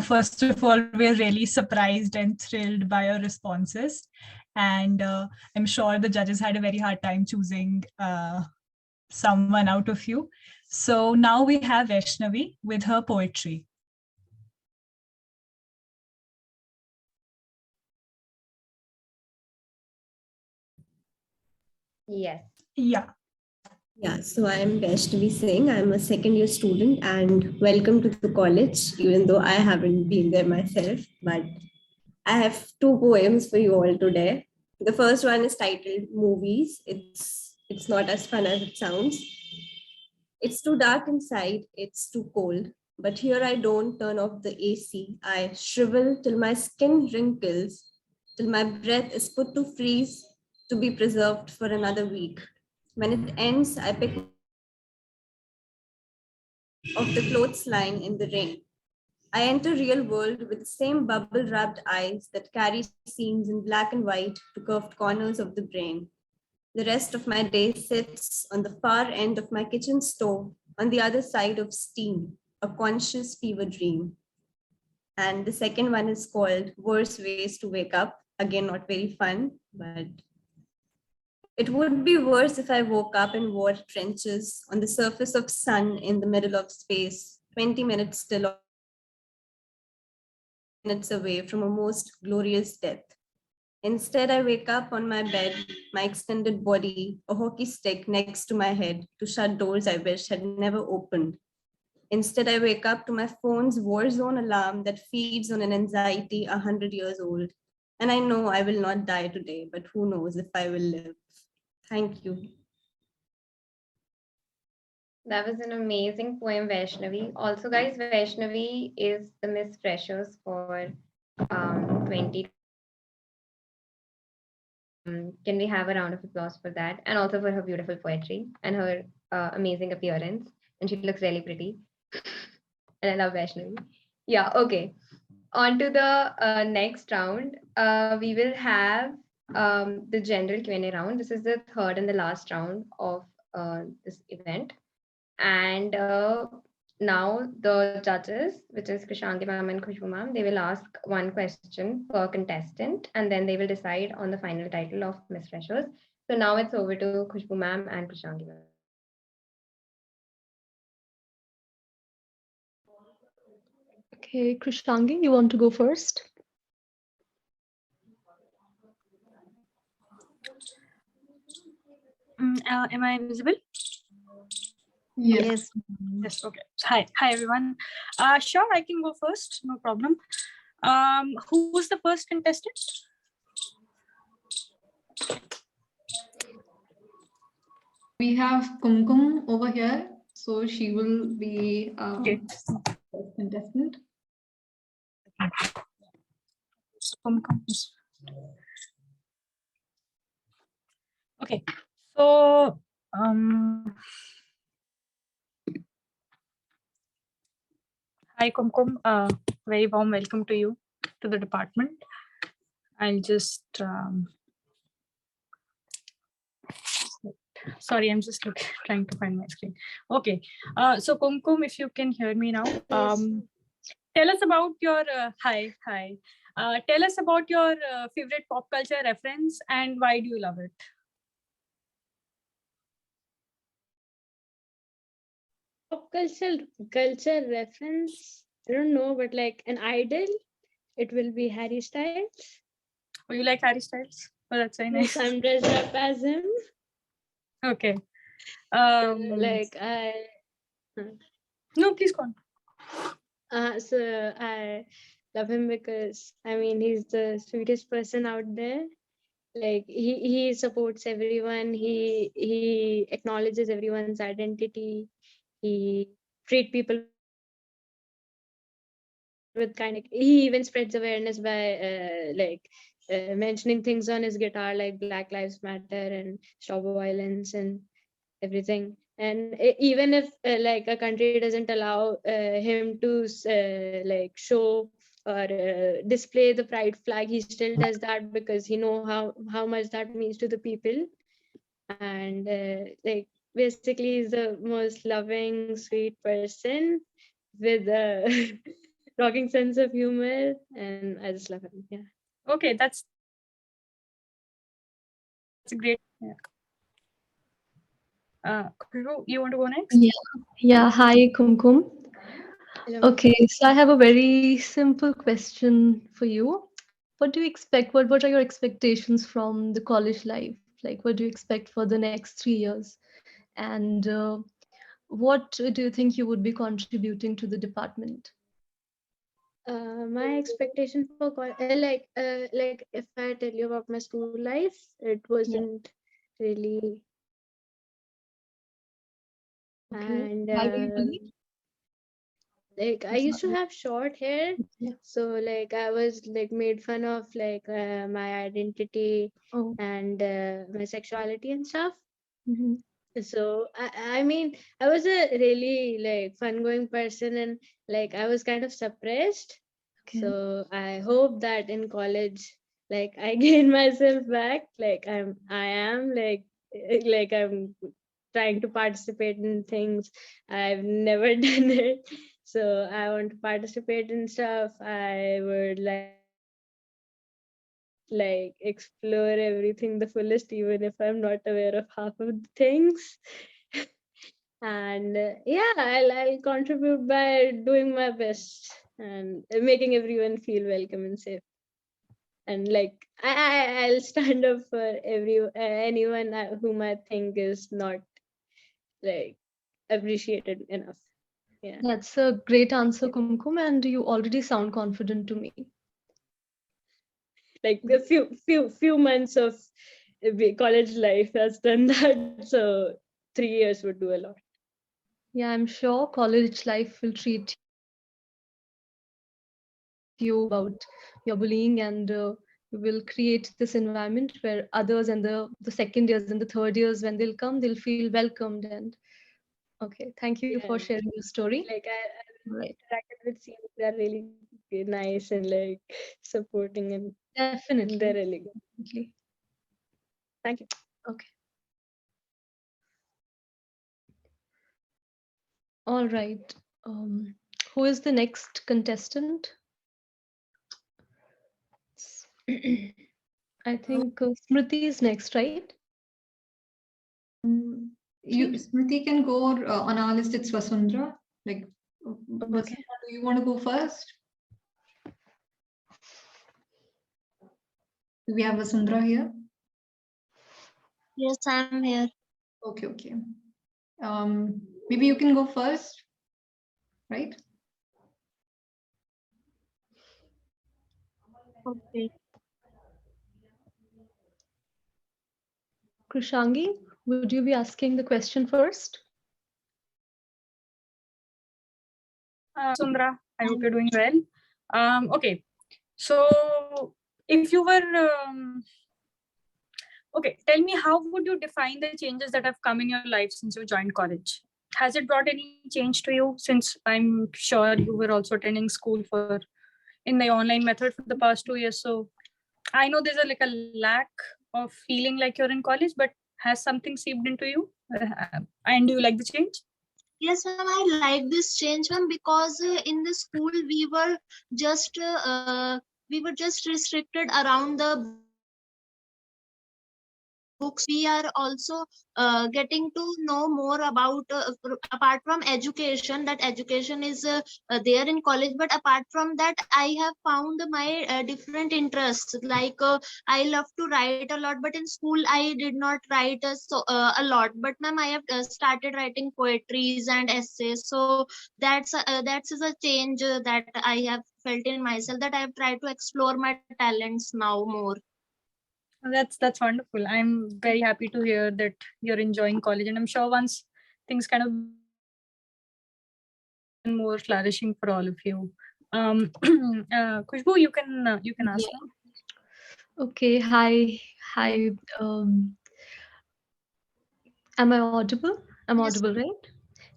First of all, we're really surprised and thrilled by your responses. And I'm sure the judges had a very hard time choosing someone out of you. So now we have Vaishnavi with her poetry. Yes. Yeah. Yeah, so I'm Vaishnavi Singh. I'm a second year student and welcome to the college, even though I haven't been there myself. But I have two poems for you all today. The first one is titled Movies. It's not as fun as it sounds. It's too dark inside, it's too cold. But here I don't turn off the AC. I shrivel till my skin wrinkles, till my breath is put to freeze to be preserved for another week. When it ends, I pick of the clothesline in the rain. I enter real world with the same bubble-wrapped eyes that carry scenes in black and white to curved corners of the brain. The rest of my day sits on the far end of my kitchen stove, on the other side of steam, a conscious fever dream. And the second one is called Worse Ways to Wake Up. Again, not very fun, but it would be worse if I woke up and wore trenches on the surface of sun in the middle of space, 20 minutes still minutes away from a most glorious death. Instead, I wake up on my bed, my extended body, a hockey stick next to my head to shut doors I wish had never opened. Instead, I wake up to my phone's war zone alarm that feeds on an anxiety 100 years old. And I know I will not die today, but who knows if I will live. Thank you. That was an amazing poem, Vaishnavi. Also, guys, Vaishnavi is the Miss Freshers for 20. Can we have a round of applause for that? And also for her beautiful poetry and her amazing appearance. And she looks really pretty. And I love Vaishnavi. Yeah, okay. On to the next round. We will have the general Q&A round. This is the third and the last round of this event. And now the judges, which is Krishangi ma'am and Khushbu ma'am, they will ask one question per contestant, and then they will decide on the final title of Miss Freshers. So now it's over to Khushbu ma'am and Krishangi ma'am. Okay, Krishangi, you want to go first? Am I visible? Yes. Yes. Okay. Hi, everyone. Sure, I can go first. No problem. Who was the first contestant? We have Kumkum over here, so she will be first contestant. Kumkum. Okay. So hi Kumkum, very warm welcome to you to the department. I'll just sorry, I'm just trying to find my screen. Okay, so Kumkum, if you can hear me now, tell us about your hi. Tell us about your favorite pop culture reference and why do you love it? Pop culture reference, I don't know, but like an idol, it will be Harry Styles. Oh, you like Harry Styles? Oh, that's very nice. Yes, I'm dressed up as him. Okay. Like I. No, please go on. So I love him because I mean he's the sweetest person out there. Like he supports everyone. He acknowledges everyone's identity. He treat people with kindness. He even spreads awareness by mentioning things on his guitar like Black Lives Matter and stop violence and everything. And even if like a country doesn't allow him to like show or display the pride flag, he still does that because he know how much that means to the people. and like basically he's the most loving, sweet person with a rocking sense of humor, and I just love him. Yeah. Okay, that's great. Yeah. Khushbu, you want to go next? Yeah. Hi, Kumkum. Hello. Okay, so I have a very simple question for you. What do you expect? What are your expectations from the college life? Like, what do you expect for the next 3 years? And what do you think you would be contributing to the department? My expectation for like if I tell you about my school life, it wasn't really. Okay. And Why were you bullied? like I I'm used to sorry. have short hair, so like I was like made fun of like my identity Oh. and my sexuality and stuff. Mhm. So I mean I was a really like fun going person, and like I was kind of suppressed. Okay. So I hope that in college like I gain myself back, like I am like I'm trying to participate in things I've never done it. So I want to participate in stuff. I would like explore everything the fullest, even if I'm not aware of half of the things. And yeah, I'll contribute by doing my best and making everyone feel welcome and safe. And like I'll stand up for anyone whom I think is not like appreciated enough. Yeah. That's a great answer, Kumkum, and you already sound confident to me. Like a few months of college life has done that, so 3 years would do a lot. Yeah, I'm sure college life will treat you about your bullying, and you will create this environment where others and the second years and the third years, when they'll come, they'll feel welcomed. And okay, thank you for Yeah, sharing your story. like I Right. interacted with seniors. They're really nice and like supporting, and they're Definitely. really good. Definitely. Thank you. Okay. All right. Who is the next contestant? I think Smriti is next, right? Smriti can go, or on our list it's Vasundhara. Like, Okay. Vasundhara, do you want to go first? Do we have Vasundhara here? Yes, I'm here. Okay, okay. Maybe you can go first, right? Okay. Krishangi, would you be asking the question first? Sundra, I hope you're doing well. Okay, so if you were okay, tell me, how would you define the changes that have come in your life since you joined college? Has it brought any change to you? Since I'm sure you were also attending school in the online method for the past 2 years, so I know there's like a lack of feeling like you're in college, but has something seeped into you? And do you like the change? Yes, ma'am, I like this change, ma'am, because in the school just we were just restricted around the books. We are also getting to know more about apart from education, that education is there in college, but apart from that I have found my different interests. Like I love to write a lot, but in school I did not write a lot, but ma'am I have started writing poetries and essays. So that's a change that I have felt in myself, that I have tried to explore my talents now more. That's wonderful. I'm very happy to hear that you're enjoying college, and I'm sure once things kind of more flourishing for all of you. Khushbu, you can ask now. Okay. Hi. Am I audible? I'm Yes. audible, right?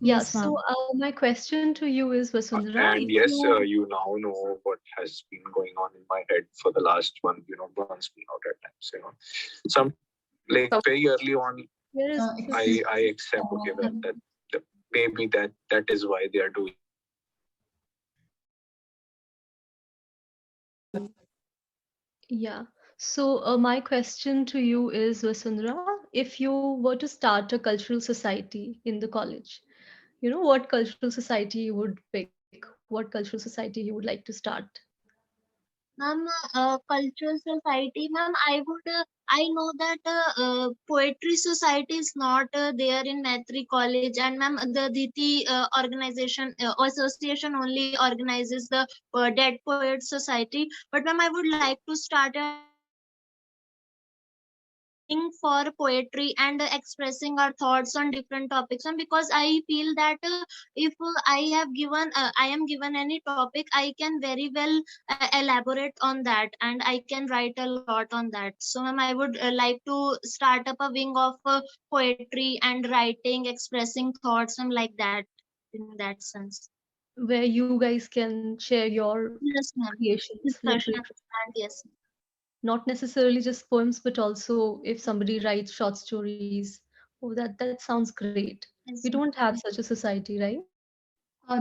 Yeah. Yes, So ma'am. my question to you is, Vasundhara, And if yes, you you now know what has been going on in my head for the last months being out at times. Some like very early on, Where is I accept given that maybe that is why they are doing. Yeah. So my question to you is, Vasundhara, if you were to start a cultural society in the college, what cultural society you would pick? What cultural society you would like to start? Ma'am, cultural society, ma'am, I know that poetry society is not there in Maitri College, and ma'am, the Dhiti organization association only organizes the Dead Poets Society. But ma'am, I would like to start a wing for poetry and expressing our thoughts on different topics, and because I feel that if I am given any topic, I can very well elaborate on that, and I can write a lot on that. So ma'am, I would like to start up a wing of poetry and writing, expressing thoughts, and like that, in that sense. Where you guys can share your Yes ma'am, creations, discussion, literature. and yes. Not necessarily just poems, but also if somebody writes short stories. Oh, that sounds great. We Yes, don't have such a society, right?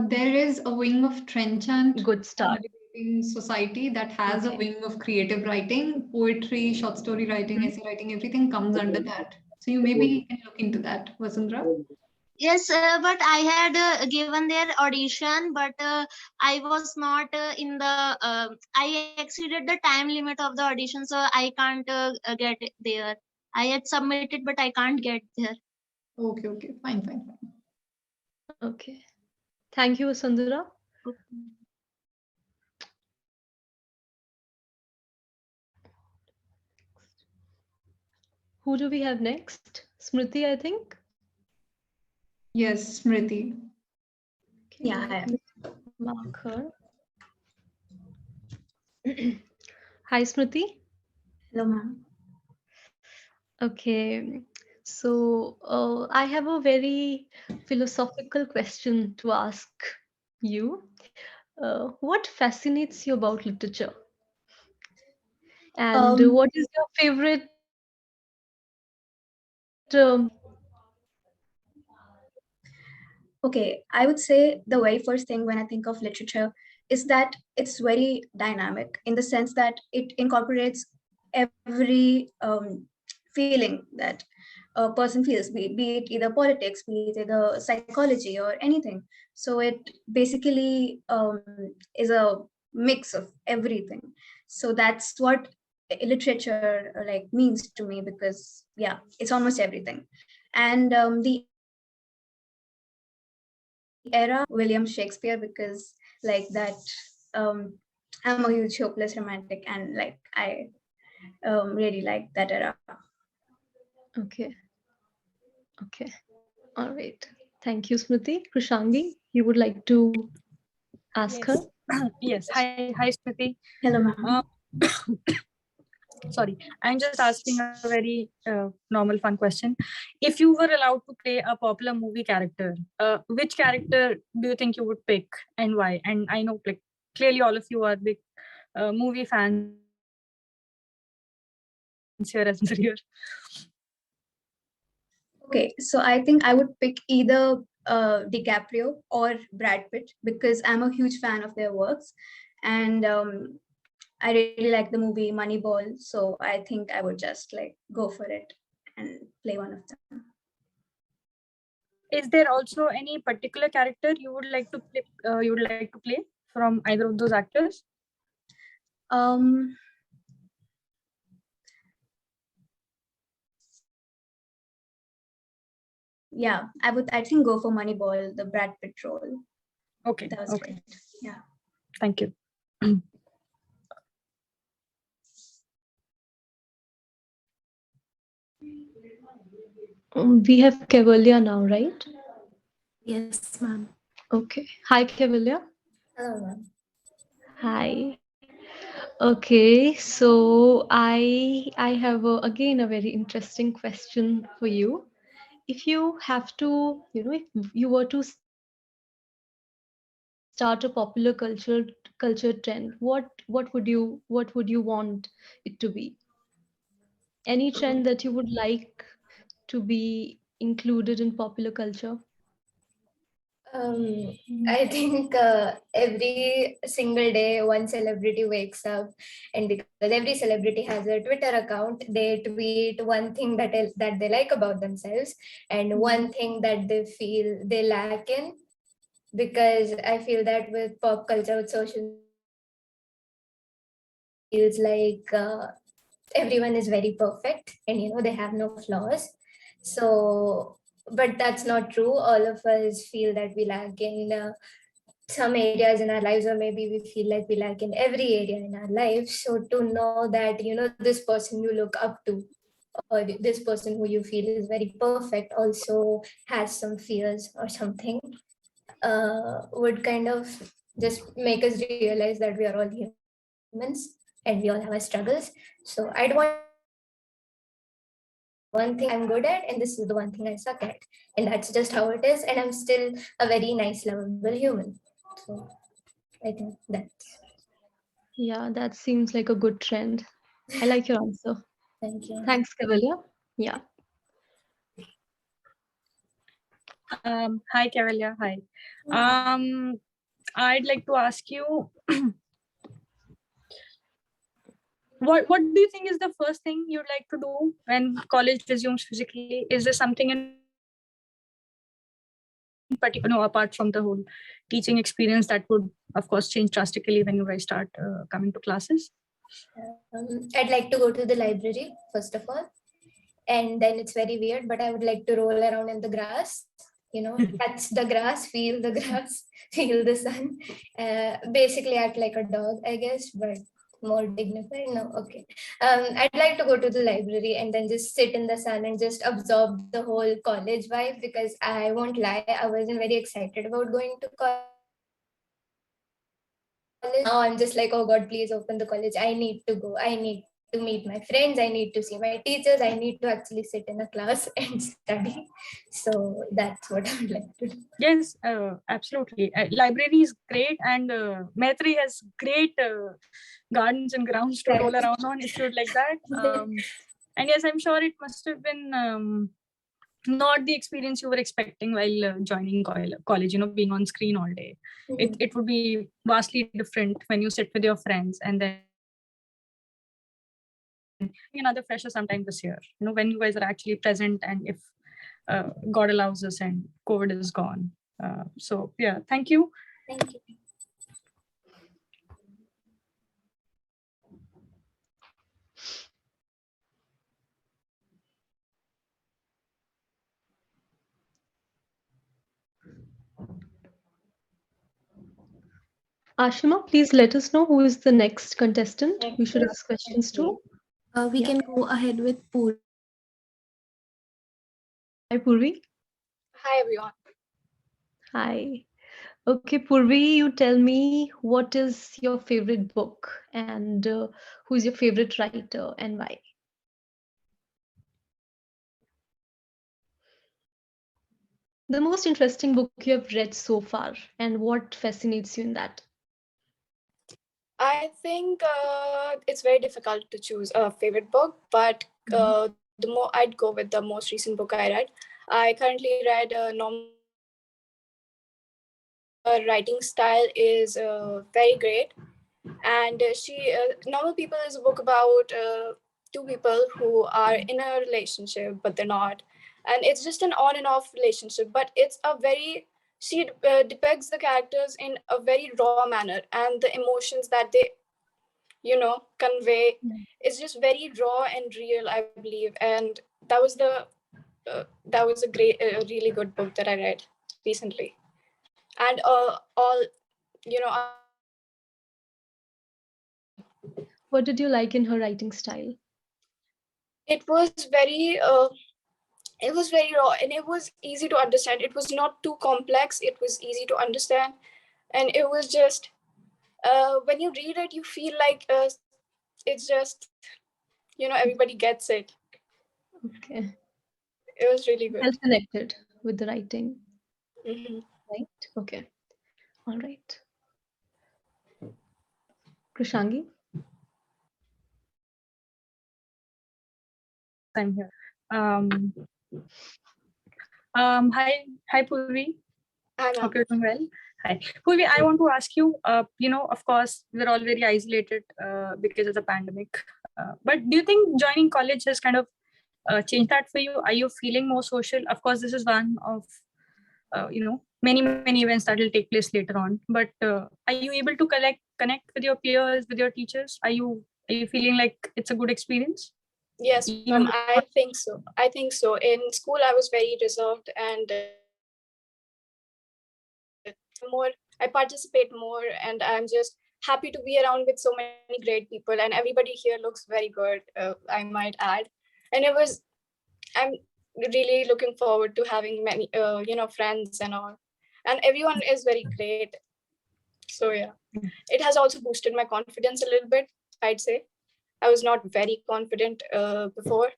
There is a wing of Trenchant Good start. debating society that has a Okay. wing of creative writing, poetry, short story writing, essay writing, everything comes under that. So you maybe can look into that, Vasundhara. Yes, but I had given their audition, but I was not in the. I exceeded the time limit of the audition, so I can't get there. I had submitted, but I can't get there. Okay, fine. Okay. Thank you, Vasundhara. Who do we have next? Smriti, I think. Yes, Smriti. Okay, Yeah, let hi. me mark her. Hi, Smriti. Hello, ma'am. Okay, so I have a very philosophical question to ask you. What fascinates you about literature? And what is your favorite Okay, I would say the very first thing when I think of literature is that it's very dynamic in the sense that it incorporates every feeling that a person feels, be it either politics, be it either psychology or anything. So it basically is a mix of everything. So that's what literature like means to me, because yeah, it's almost everything. And the era William Shakespeare, because like that I'm a huge hopeless romantic, and like I really like that era. Okay. Okay. All right. Thank you, Smriti. Krishangi, you would like to ask her? Yes. Hi, Smriti. Hello, ma'am. Sorry, I'm just asking a very normal, fun question. If you were allowed to play a popular movie character, which character do you think you would pick and why? And I know, like, clearly all of you are big movie fans here as well. Okay, so I think I would pick either DiCaprio or Brad Pitt, because I'm a huge fan of their works, and I really like the movie Moneyball. So I think I would just like go for it and play one of them. Is there also any particular character you would like to play? From either of those actors? Yeah, I think go for Moneyball, the Brad Pitt role. Okay. That was great. Yeah. Thank you. We have Kevalia now, right? Yes, ma'am. Okay. Hi, Kevalia. Hello, ma'am. Hi. Okay, so I have again a very interesting question for you. If you have to, if you were to start a popular culture trend, what would you want it to be? Any trend that you would like to be included in popular culture? I think every single day one celebrity wakes up, and because every celebrity has a Twitter account, they tweet one thing that they like about themselves and one thing that they feel they lack in. Because I feel that with pop culture, with social feels like everyone is very perfect and they have no flaws. So, but that's not true. All of us feel that we lack in some areas in our lives, or maybe we feel like we lack in every area in our lives. So to know that this person you look up to, or this person who you feel is very perfect, also has some fears or something, would kind of just make us realize that we are all humans and we all have our struggles. So I'd want one thing I'm good at, and this is the one thing I suck at. And that's just how it is. And I'm still a very nice, lovable human. So I think that's. Yeah, that seems like a good trend. I like your answer. Thank you. Thanks, Cavalier. Yeah. Hi, Cavalier. Hi. I'd like to ask you, what do you think is the first thing you'd like to do when college resumes physically? Is there something in particular, apart from the whole teaching experience, that would, of course, change drastically when you guys start coming to classes? I'd like to go to the library, first of all. And then it's very weird, but I would like to roll around in the grass, touch the grass, feel the grass, feel the sun. Basically act like a dog, I guess, but more dignified. No, okay. I'd like to go to the library and then just sit in the sun and just absorb the whole college vibe, because I won't lie, I wasn't very excited about going to college. Now I'm just like, oh God, please open the college. I need to go. I need to meet my friends. I need to see my teachers. I need to actually sit in a class and study. So that's what I would like to do. Yes, absolutely. Library is great, and Maitri has great gardens and grounds to roll around on if you'd like that. And yes, I'm sure it must have been not the experience you were expecting while joining college, being on screen all day. It would be vastly different when you sit with your friends and then another fresher sometime this year, when you guys are actually present, and if God allows us and COVID is gone. So yeah, thank you. Thank you. Ashima, please let us know who is the next contestant we should ask questions to. We can go ahead with Purvi. Hi, Purvi. Hi, everyone. Hi. Okay, Purvi, you tell me, what is your favorite book and who's your favorite writer and why? The most interesting book you have read so far, and what fascinates you in that? I think it's very difficult to choose a favorite book, but the more I'd go with the most recent book I read. I currently read Normal. Her writing style is very great, and Normal People is a book about two people who are in a relationship, but they're not, and it's just an on and off relationship. But it's a very she depicts the characters in a very raw manner, and the emotions that they convey is just very raw and real, I believe. And that was a great really good book that I read recently. And all What did you like in her writing style? it was very raw, and it was easy to understand. It was not too complex, it was easy to understand, and it was just when you read it, you feel like it's just everybody gets it. Okay. It was really good. Felt connected with the writing. Mm-hmm. Right? Okay. All right. Krishangi? I'm here. Hi, Purvi. Hope you're doing well. Hi, Purvi. I want to ask you. Of course, we're all very isolated because of the pandemic. But do you think joining college has kind of changed that for you? Are you feeling more social? Of course, this is one of many events that will take place later on. But are you able to connect with your peers, with your teachers? Are you feeling like it's a good experience? Yes, I think so. I think so. In school, I was very reserved and I participate more, and I'm just happy to be around with so many great people, and everybody here looks very good, I might add. And I'm really looking forward to having many, friends and all. And everyone is very great. So yeah, it has also boosted my confidence a little bit, I'd say. I was not very confident before.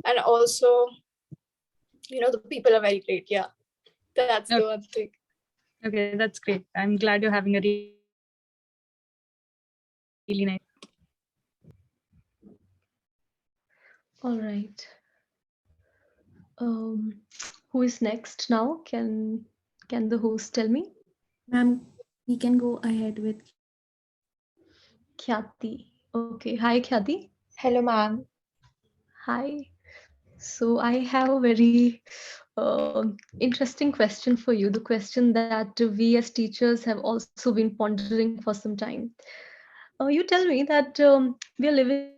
And also, the people are very great. Yeah, that's the one thing. Okay, that's great. I'm glad you're having a really nice. All right. Who is next now? Can the host tell me? Ma'am, we can go ahead with Khyati. Okay. Hi, Khyati. Hello, ma'am. Hi. So I have a very interesting question for you. The question that we as teachers have also been pondering for some time. You tell me that we are living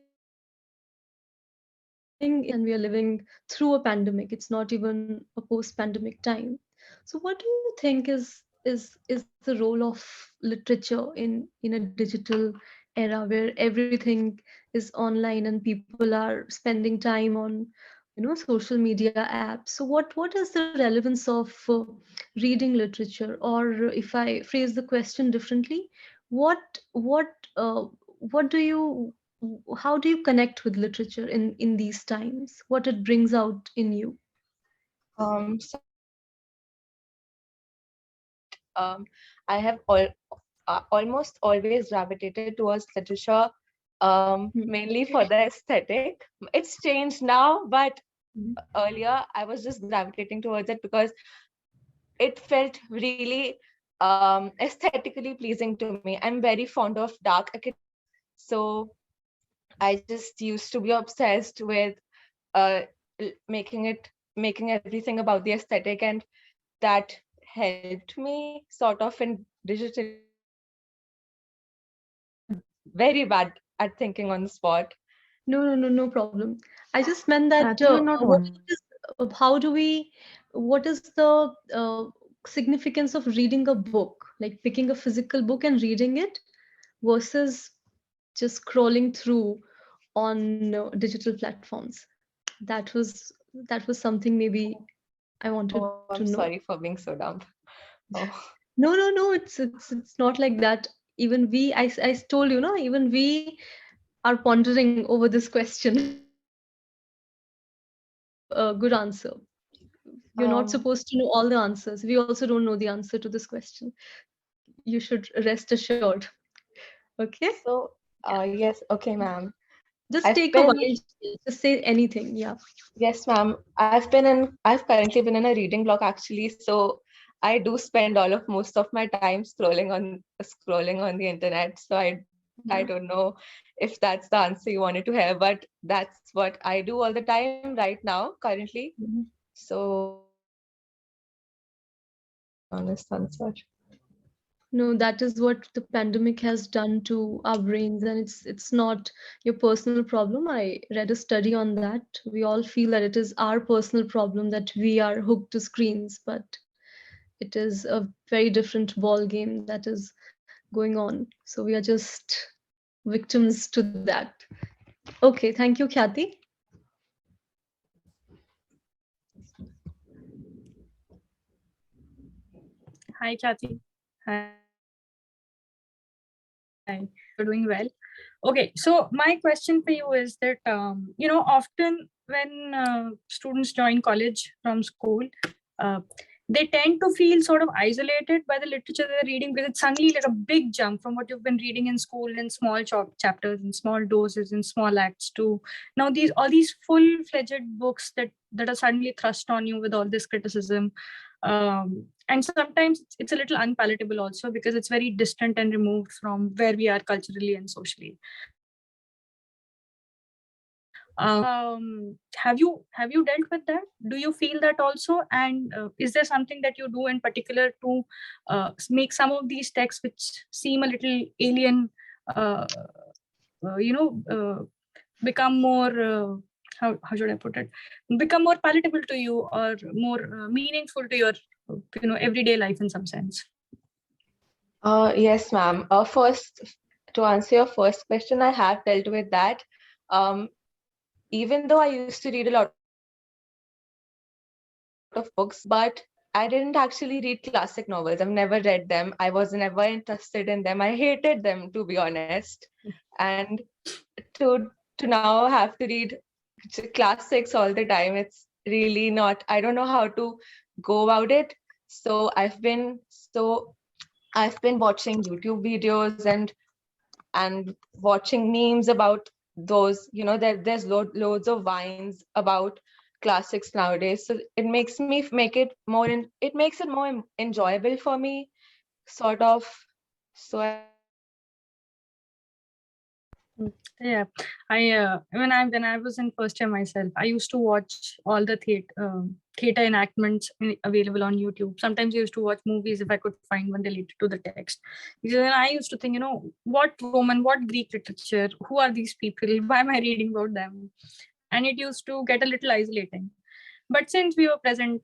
and we are living through a pandemic. It's not even a post-pandemic time. So what do you think is the role of literature in a digital era where everything is online and people are spending time on social media apps? So what is the relevance of reading literature? Or if I phrase the question differently, what what uh, what do you how do you connect with literature in these times? What it brings out in you? So I have almost always gravitated towards literature, mainly for the aesthetic. It's changed now, but earlier I was just gravitating towards it because it felt really aesthetically pleasing to me. I'm very fond of dark academia, so I just used to be obsessed with making everything about the aesthetic, and that helped me sort of in digital. Very bad at thinking on the spot. No problem. I just meant that Khyati, you're not on. what is the significance of reading a book, like picking a physical book and reading it versus just scrolling through on digital platforms? That was something maybe I wanted Oh, to I'm know. sorry for being so dumb. Oh. No, it's not like that. Even we, I told you, no, even we are pondering over this question. A good answer. You're not supposed to know all the answers. We also don't know the answer to this question. You should rest assured. Okay? So, yes, okay, ma'am. Just take a while. Just say anything. Yeah. Yes, ma'am. I've currently been in a reading block actually. So I do spend most of my time scrolling on the internet. So I don't know if that's the answer you wanted to have, but that's what I do all the time right now, currently. So honest answer. No, that is what the pandemic has done to our brains, and it's not your personal problem. I read a study on that. We all feel that it is our personal problem that we are hooked to screens, but it is a very different ball game that is going on. So we are just victims to that. Okay, thank you, Khyati. Hi, Khyati. Hi. You're doing well. Okay, so my question for you is that often when students join college from school, uh, they tend to feel sort of isolated by the literature they're reading because it's suddenly like a big jump from what you've been reading in school in small chapters, in small doses, in small acts to now all these full-fledged books that that are suddenly thrust on you with all this criticism. And sometimes it's a little unpalatable also, because it's very distant and removed from where we are culturally and socially. Have you dealt with that? Do you feel that also? And is there something that you do in particular to make some of these texts which seem a little alien, become more, how should I put it, become more palatable to you, or more meaningful to your everyday life in some sense? Yes, ma'am. First, to answer your first question, I have dealt with that. Even though I used to read a lot of books, but I didn't actually read classic novels. I've never read them. I was never interested in them. I hated them, to be honest. And to now have to read classics all the time, it's really not, I don't know how to go about it. So I've been watching YouTube videos and watching memes about those, there's loads of vines about classics nowadays. So it makes it makes it more enjoyable for me, sort of. So Yeah, when I was in first year myself, I used to watch all the theater enactments available on YouTube. Sometimes I used to watch movies if I could find one related to the text. Because then I used to think, what Roman, what Greek literature, who are these people? Why am I reading about them? And it used to get a little isolating. But since we were present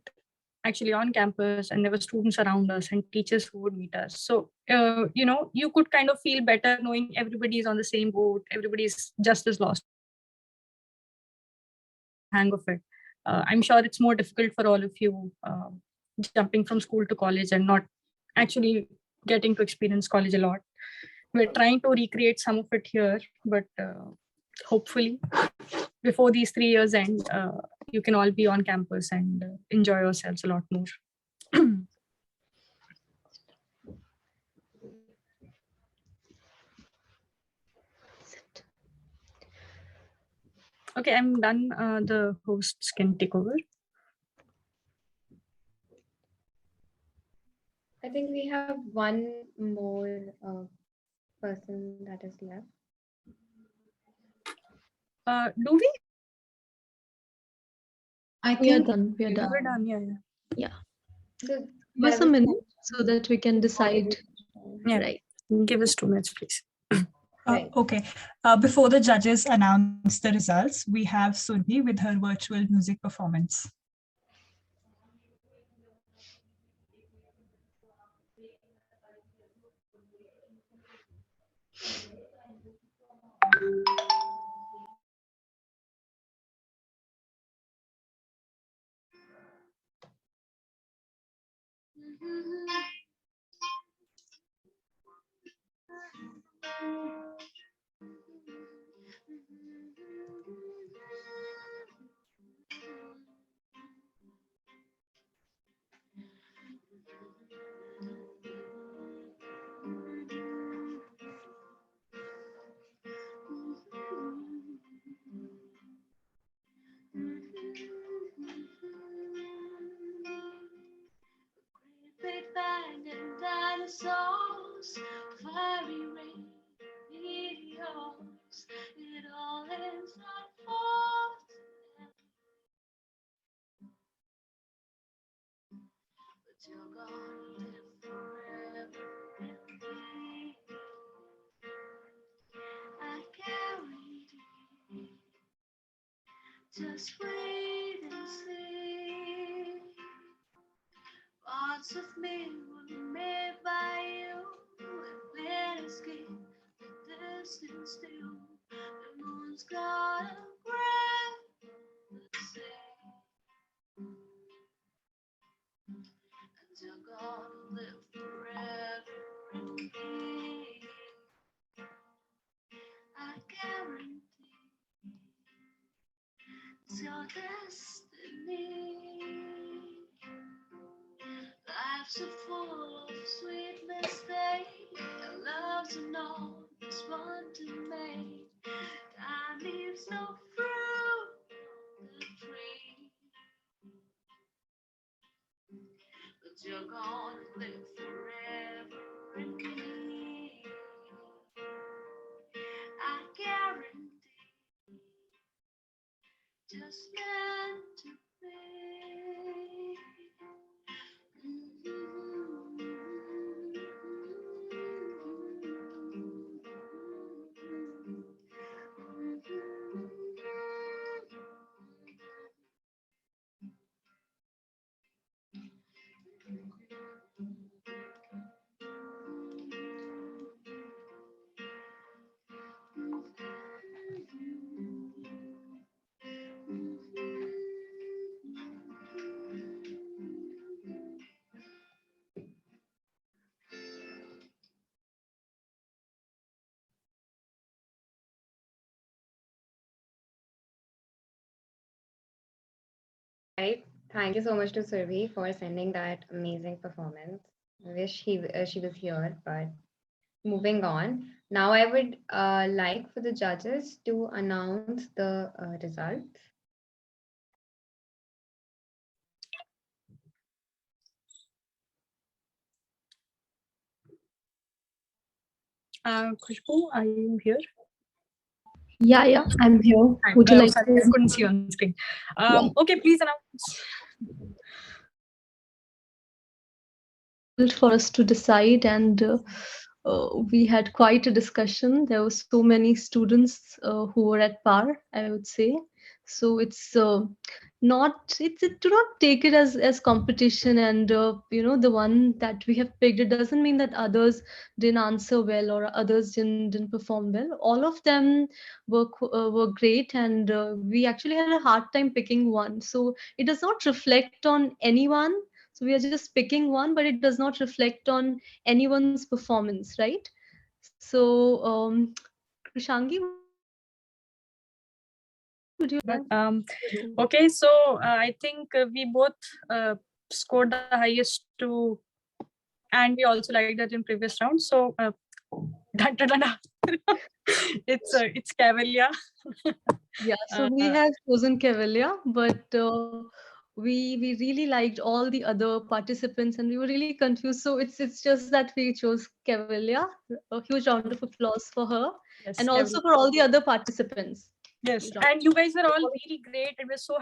actually on campus, and there were students around us and teachers who would meet us, so you could kind of feel better knowing everybody is on the same boat, everybody's just as lost. Hang of it. I'm sure it's more difficult for all of you, jumping from school to college and not actually getting to experience college a lot. We're trying to recreate some of it here, but hopefully before these 3 years end, you can all be on campus and enjoy yourselves a lot more. Okay, I'm done. The hosts can take over. I think we have one more person that is left. Do we? I We are think done. We are done. We're done. Yeah. Yeah. So Give us a minute so that we can decide. Yeah. Right. Give us 2 minutes, please. Okay. Before the judges announce the results, we have Surbhi with her virtual music performance. Big bang and dinosaurs, fiery rain, meteors, it all ends not far. But you're gonna live forever in me. I guarantee. Just wait and see. Parts of me were made by you. Let escape the distance still. The moon's got a breath to say. And you're gonna live forever in me. I guarantee it's your destiny. Life's so full of sweet mistakes, and love's an honest one to make. Time leaves no fruit on the tree. just meant to be. Right. Thank you so much to Survi for sending that amazing performance. I wish she was here, but moving on. Now I would like for the judges to announce the results. Khushbu, are you here? Yeah, I'm here. Hi. Would you like Sorry, I to? couldn't see on screen. Yeah. Okay, please announce. For us to decide, and we had quite a discussion. There were so many students who were at par, I would say. So it's not do not take it as competition, and the one that we have picked, it doesn't mean that others didn't answer well or others didn't perform well. All of them were great, and we actually had a hard time picking one. So it does not reflect on anyone. So we are just picking one, but it does not reflect on anyone's performance, right? So, Krishangi, would you like But okay, so I think we both scored the highest to, and we also liked that in previous round. So it's Cavalier. Yeah, so we have chosen Cavalier, but we really liked all the other participants, and we were really confused. So it's just that we chose Cavalier. A huge round of applause for her, Yes, and also for all the other participants. Yes, Huge round. and you guys were all really great, and we're so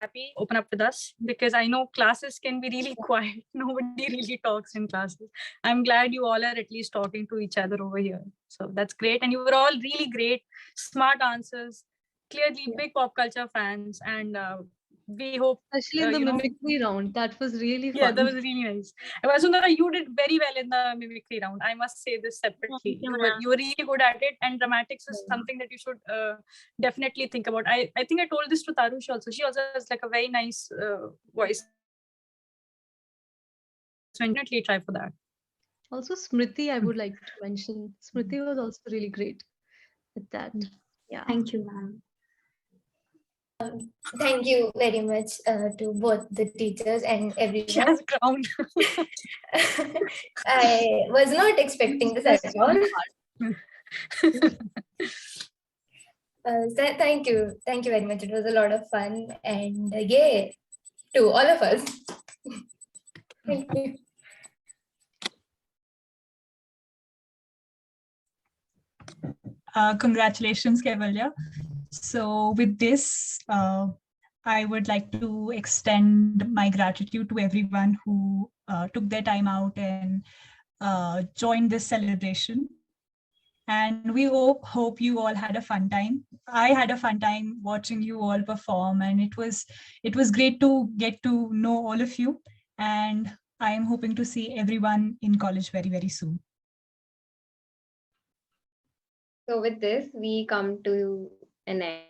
happy open up with us, because I know classes can be really quiet. Nobody really talks in classes. I'm glad you all are at least talking to each other over here. So that's great. And you were all really great, smart answers, clearly big pop culture fans. And we hope, Especially in the mimicry round, that was really fun. yeah, that was really nice. Vasundhara, you did very well in the mimicry round. I must say this separately. You were really good at it, and dramatics is something that you should definitely think about. I think I told this to Tarush also. She also has like a very nice voice. So definitely try for that. Also, Smriti, I would like to mention. Smriti was also really great with that. Yeah. Thank you, ma'am. Thank you very much to both the teachers and everyone. She has a crown. I was not expecting this at all. Thank you. Thank you very much. It was a lot of fun, and yay to all of us. Thank you. Congratulations, Cavalier. So with this, I would like to extend my gratitude to everyone who took their time out and joined this celebration. And we hope you all had a fun time. I had a fun time watching you all perform, and it was great to get to know all of you. And I am hoping to see everyone in college very, very soon. So with this, we come to an end.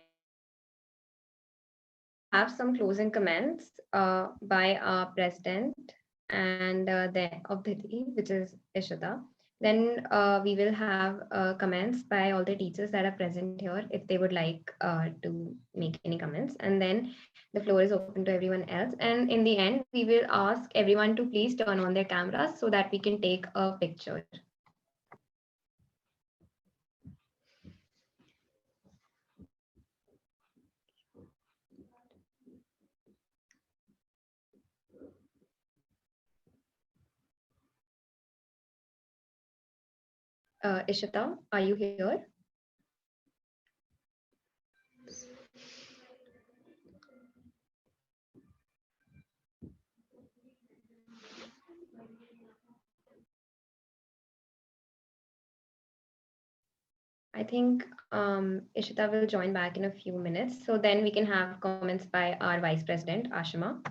Have some closing comments by our president and of Dhiti, which is Ishita. Then we will have comments by all the teachers that are present here if they would like to make any comments. And then the floor is open to everyone else. And in the end, we will ask everyone to please turn on their cameras so that we can take a picture. Ishita, are you here? I think Ishita will join back in a few minutes. So then we can have comments by our Vice President, Ashima.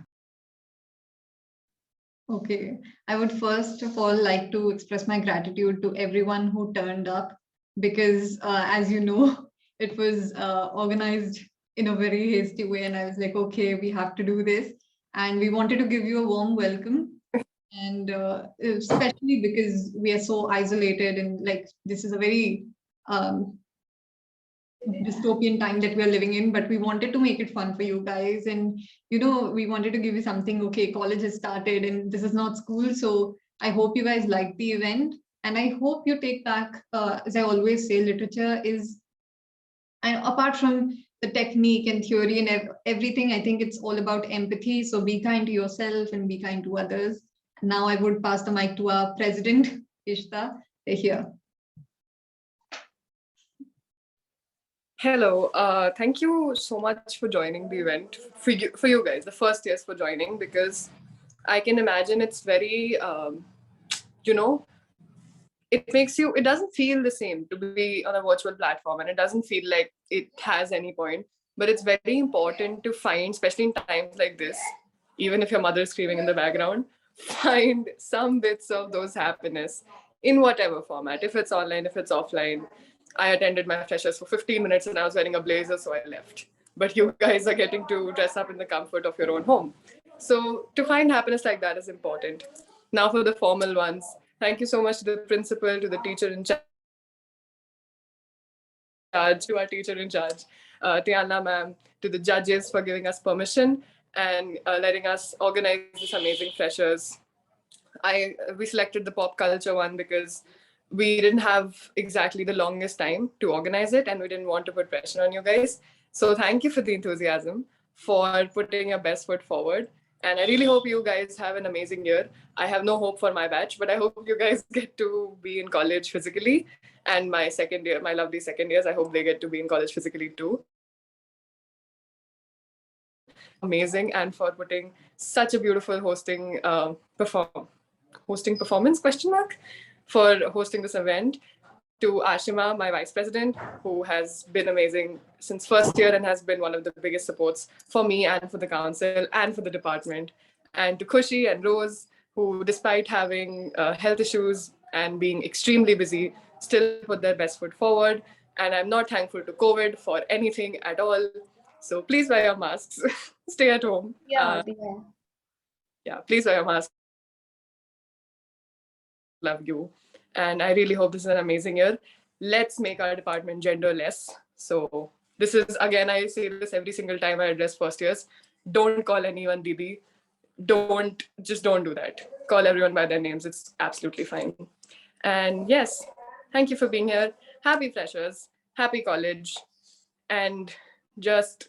Okay, I would first of all like to express my gratitude to everyone who turned up because, as you know, it was organized in a very hasty way, and I was like, okay, we have to do this, and we wanted to give you a warm welcome, and especially because we are so isolated, and like this is a very dystopian time that we are living in, but we wanted to make it fun for you guys. And, you know, we wanted to give you something. Okay, college has started and this is not school. So I hope you guys like the event. And I hope you take back, as I always say, literature is, and apart from the technique and theory and everything, I think it's all about empathy. So be kind to yourself and be kind to others. Now I would pass the mic to our president, Ishta. They're here. Hello, thank you so much for joining the event. For you guys, the first years for joining, because I can imagine it's very, you know, it doesn't feel the same to be on a virtual platform, and it doesn't feel like it has any point. But it's very important to find, especially in times like this, even if your mother is screaming in the background, find some bits of those happiness in whatever format. If it's online, if it's offline. I attended my freshers for 15 minutes and I was wearing a blazer, so I left. But you guys are getting to dress up in the comfort of your own home. So to find happiness like that is important. Now for the formal ones, thank you so much to the principal, to the teacher in charge, to our teacher in charge, Tiana ma'am, to the judges for giving us permission and letting us organize this amazing freshers. We selected the pop culture one because we didn't have exactly the longest time to organize it and we didn't want to put pressure on you guys. So thank you for the enthusiasm, for putting your best foot forward. And I really hope you guys have an amazing year. I have no hope for my batch, but I hope you guys get to be in college physically. And my second year, my lovely second years, I hope they get to be in college physically too. Amazing, and for putting such a beautiful hosting performance question mark for hosting this event. To Ashima, my vice president, who has been amazing since first year and has been one of the biggest supports for me and for the council and for the department. And to Kushi and Rose, who despite having health issues and being extremely busy, still put their best foot forward. And I'm not thankful to COVID for anything at all. So please wear your masks, stay at home. Yeah. Yeah, please wear your mask. Love you. And I really hope this is an amazing year. Let's make our department genderless. So this is, again, I say this every single time I address first years. Don't call anyone Didi. Just don't do that. Call everyone by their names. It's absolutely fine. And yes, thank you for being here. Happy freshers, happy college, and just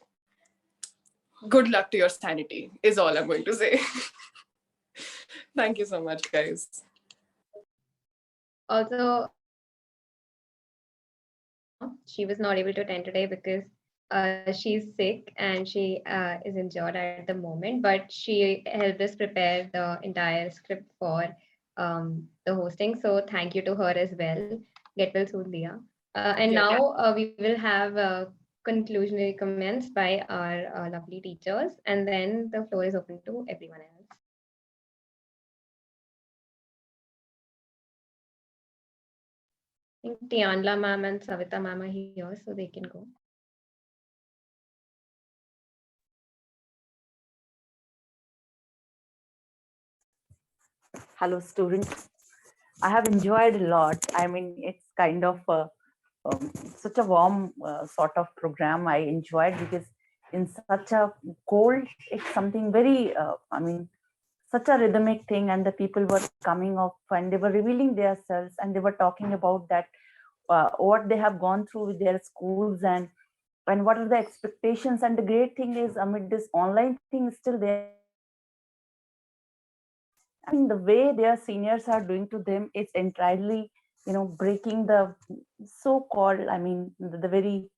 good luck to your sanity is all I'm going to say. Thank you so much, guys. Also, she was not able to attend today because she's sick and she is injured at the moment, but she helped us prepare the entire script for the hosting. So thank you to her as well. Get well soon, Leah. And Yeah. now we will have conclusionary comments by our lovely teachers, and then the floor is open to everyone else. I think Tianla ma'am and Savita ma'am are here, so they can go. Hello, students. I have enjoyed a lot. I mean, it's kind of such a warm sort of program I enjoyed because in such a cold, it's something very, such a rhythmic thing, and the people were coming up and they were revealing themselves and they were talking about that what they have gone through with their schools and what are the expectations. And the great thing is, amid this online thing, still there. I mean, the way their seniors are doing to them is entirely, breaking the so-called, the very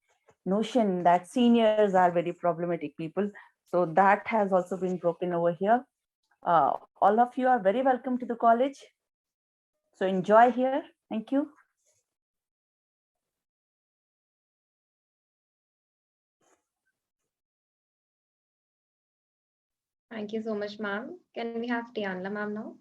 notion that seniors are very problematic people. So that has also been broken over here. All of you are very welcome to the college. So enjoy here. Thank you. Thank you so much, ma'am. Can we have Tianla, ma'am, now?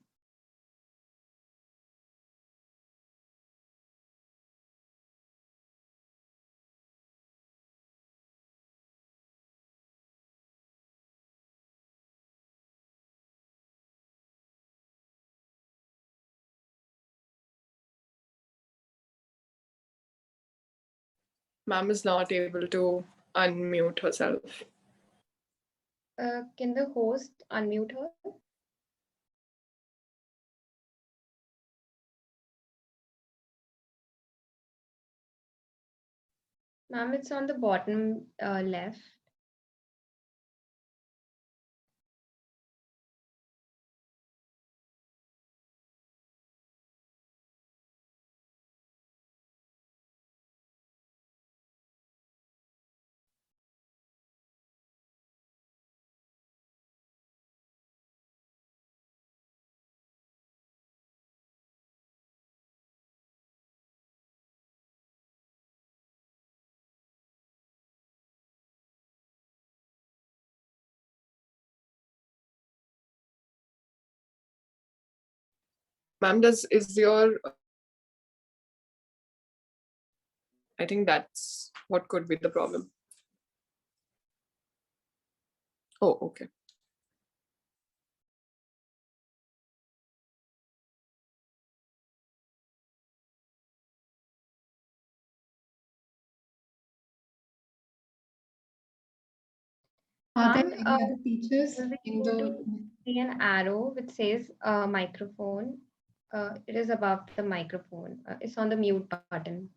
Ma'am is not able to unmute herself. Can the host unmute her? Ma'am, it's on the bottom left. Ma'am, I think that's what could be the problem. Oh, okay. Are there Ma'am, any other teachers will we in go the? to see an arrow which says microphone? It is above the microphone. It's on the mute button.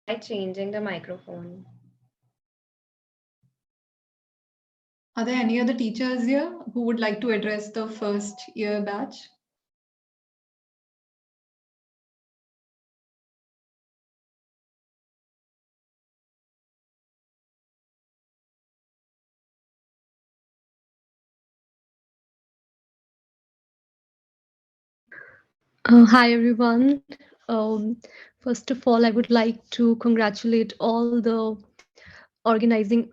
By changing the microphone. Are there any other teachers here who would like to address the first year batch? Hi everyone. First of all, I would like to congratulate all the organizing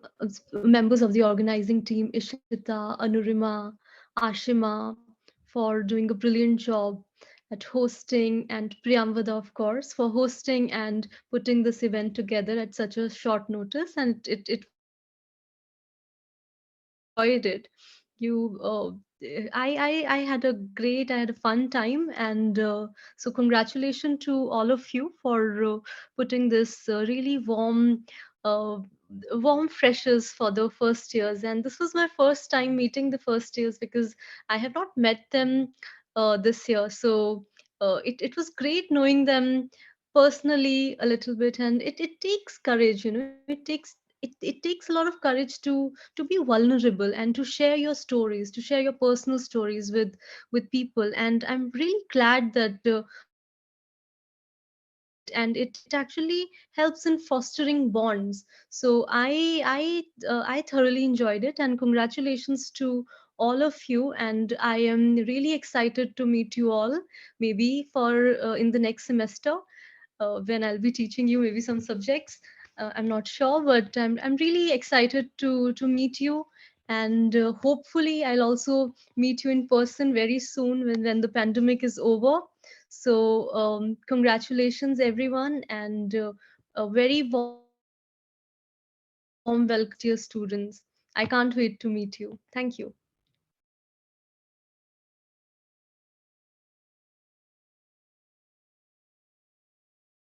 members of the organizing team, Ishita, Anurima, Ashima, for doing a brilliant job at hosting, and Priyamvada, of course, for hosting and putting this event together at such a short notice. And it was really enjoyed it. You, I had a great, I had a fun time, and so congratulations to all of you for putting this really uh, warm freshers for the first years. And this was my first time meeting the first years because I have not met them this year. So it was great knowing them personally a little bit, and it takes courage, it takes a lot of courage to be vulnerable and to share your stories, to share your personal stories with people. And I'm really glad that organizing team did it, and it actually helps in fostering bonds. So I thoroughly enjoyed it, and congratulations to all of you. And I am really excited to meet you all, maybe for in the next semester, when I'll be teaching you maybe some subjects. I'm not sure, but I'm really excited to meet you. And hopefully, I'll also meet you in person very soon when the pandemic is over. So, congratulations, everyone, and a very warm welcome to your students. I can't wait to meet you. Thank you.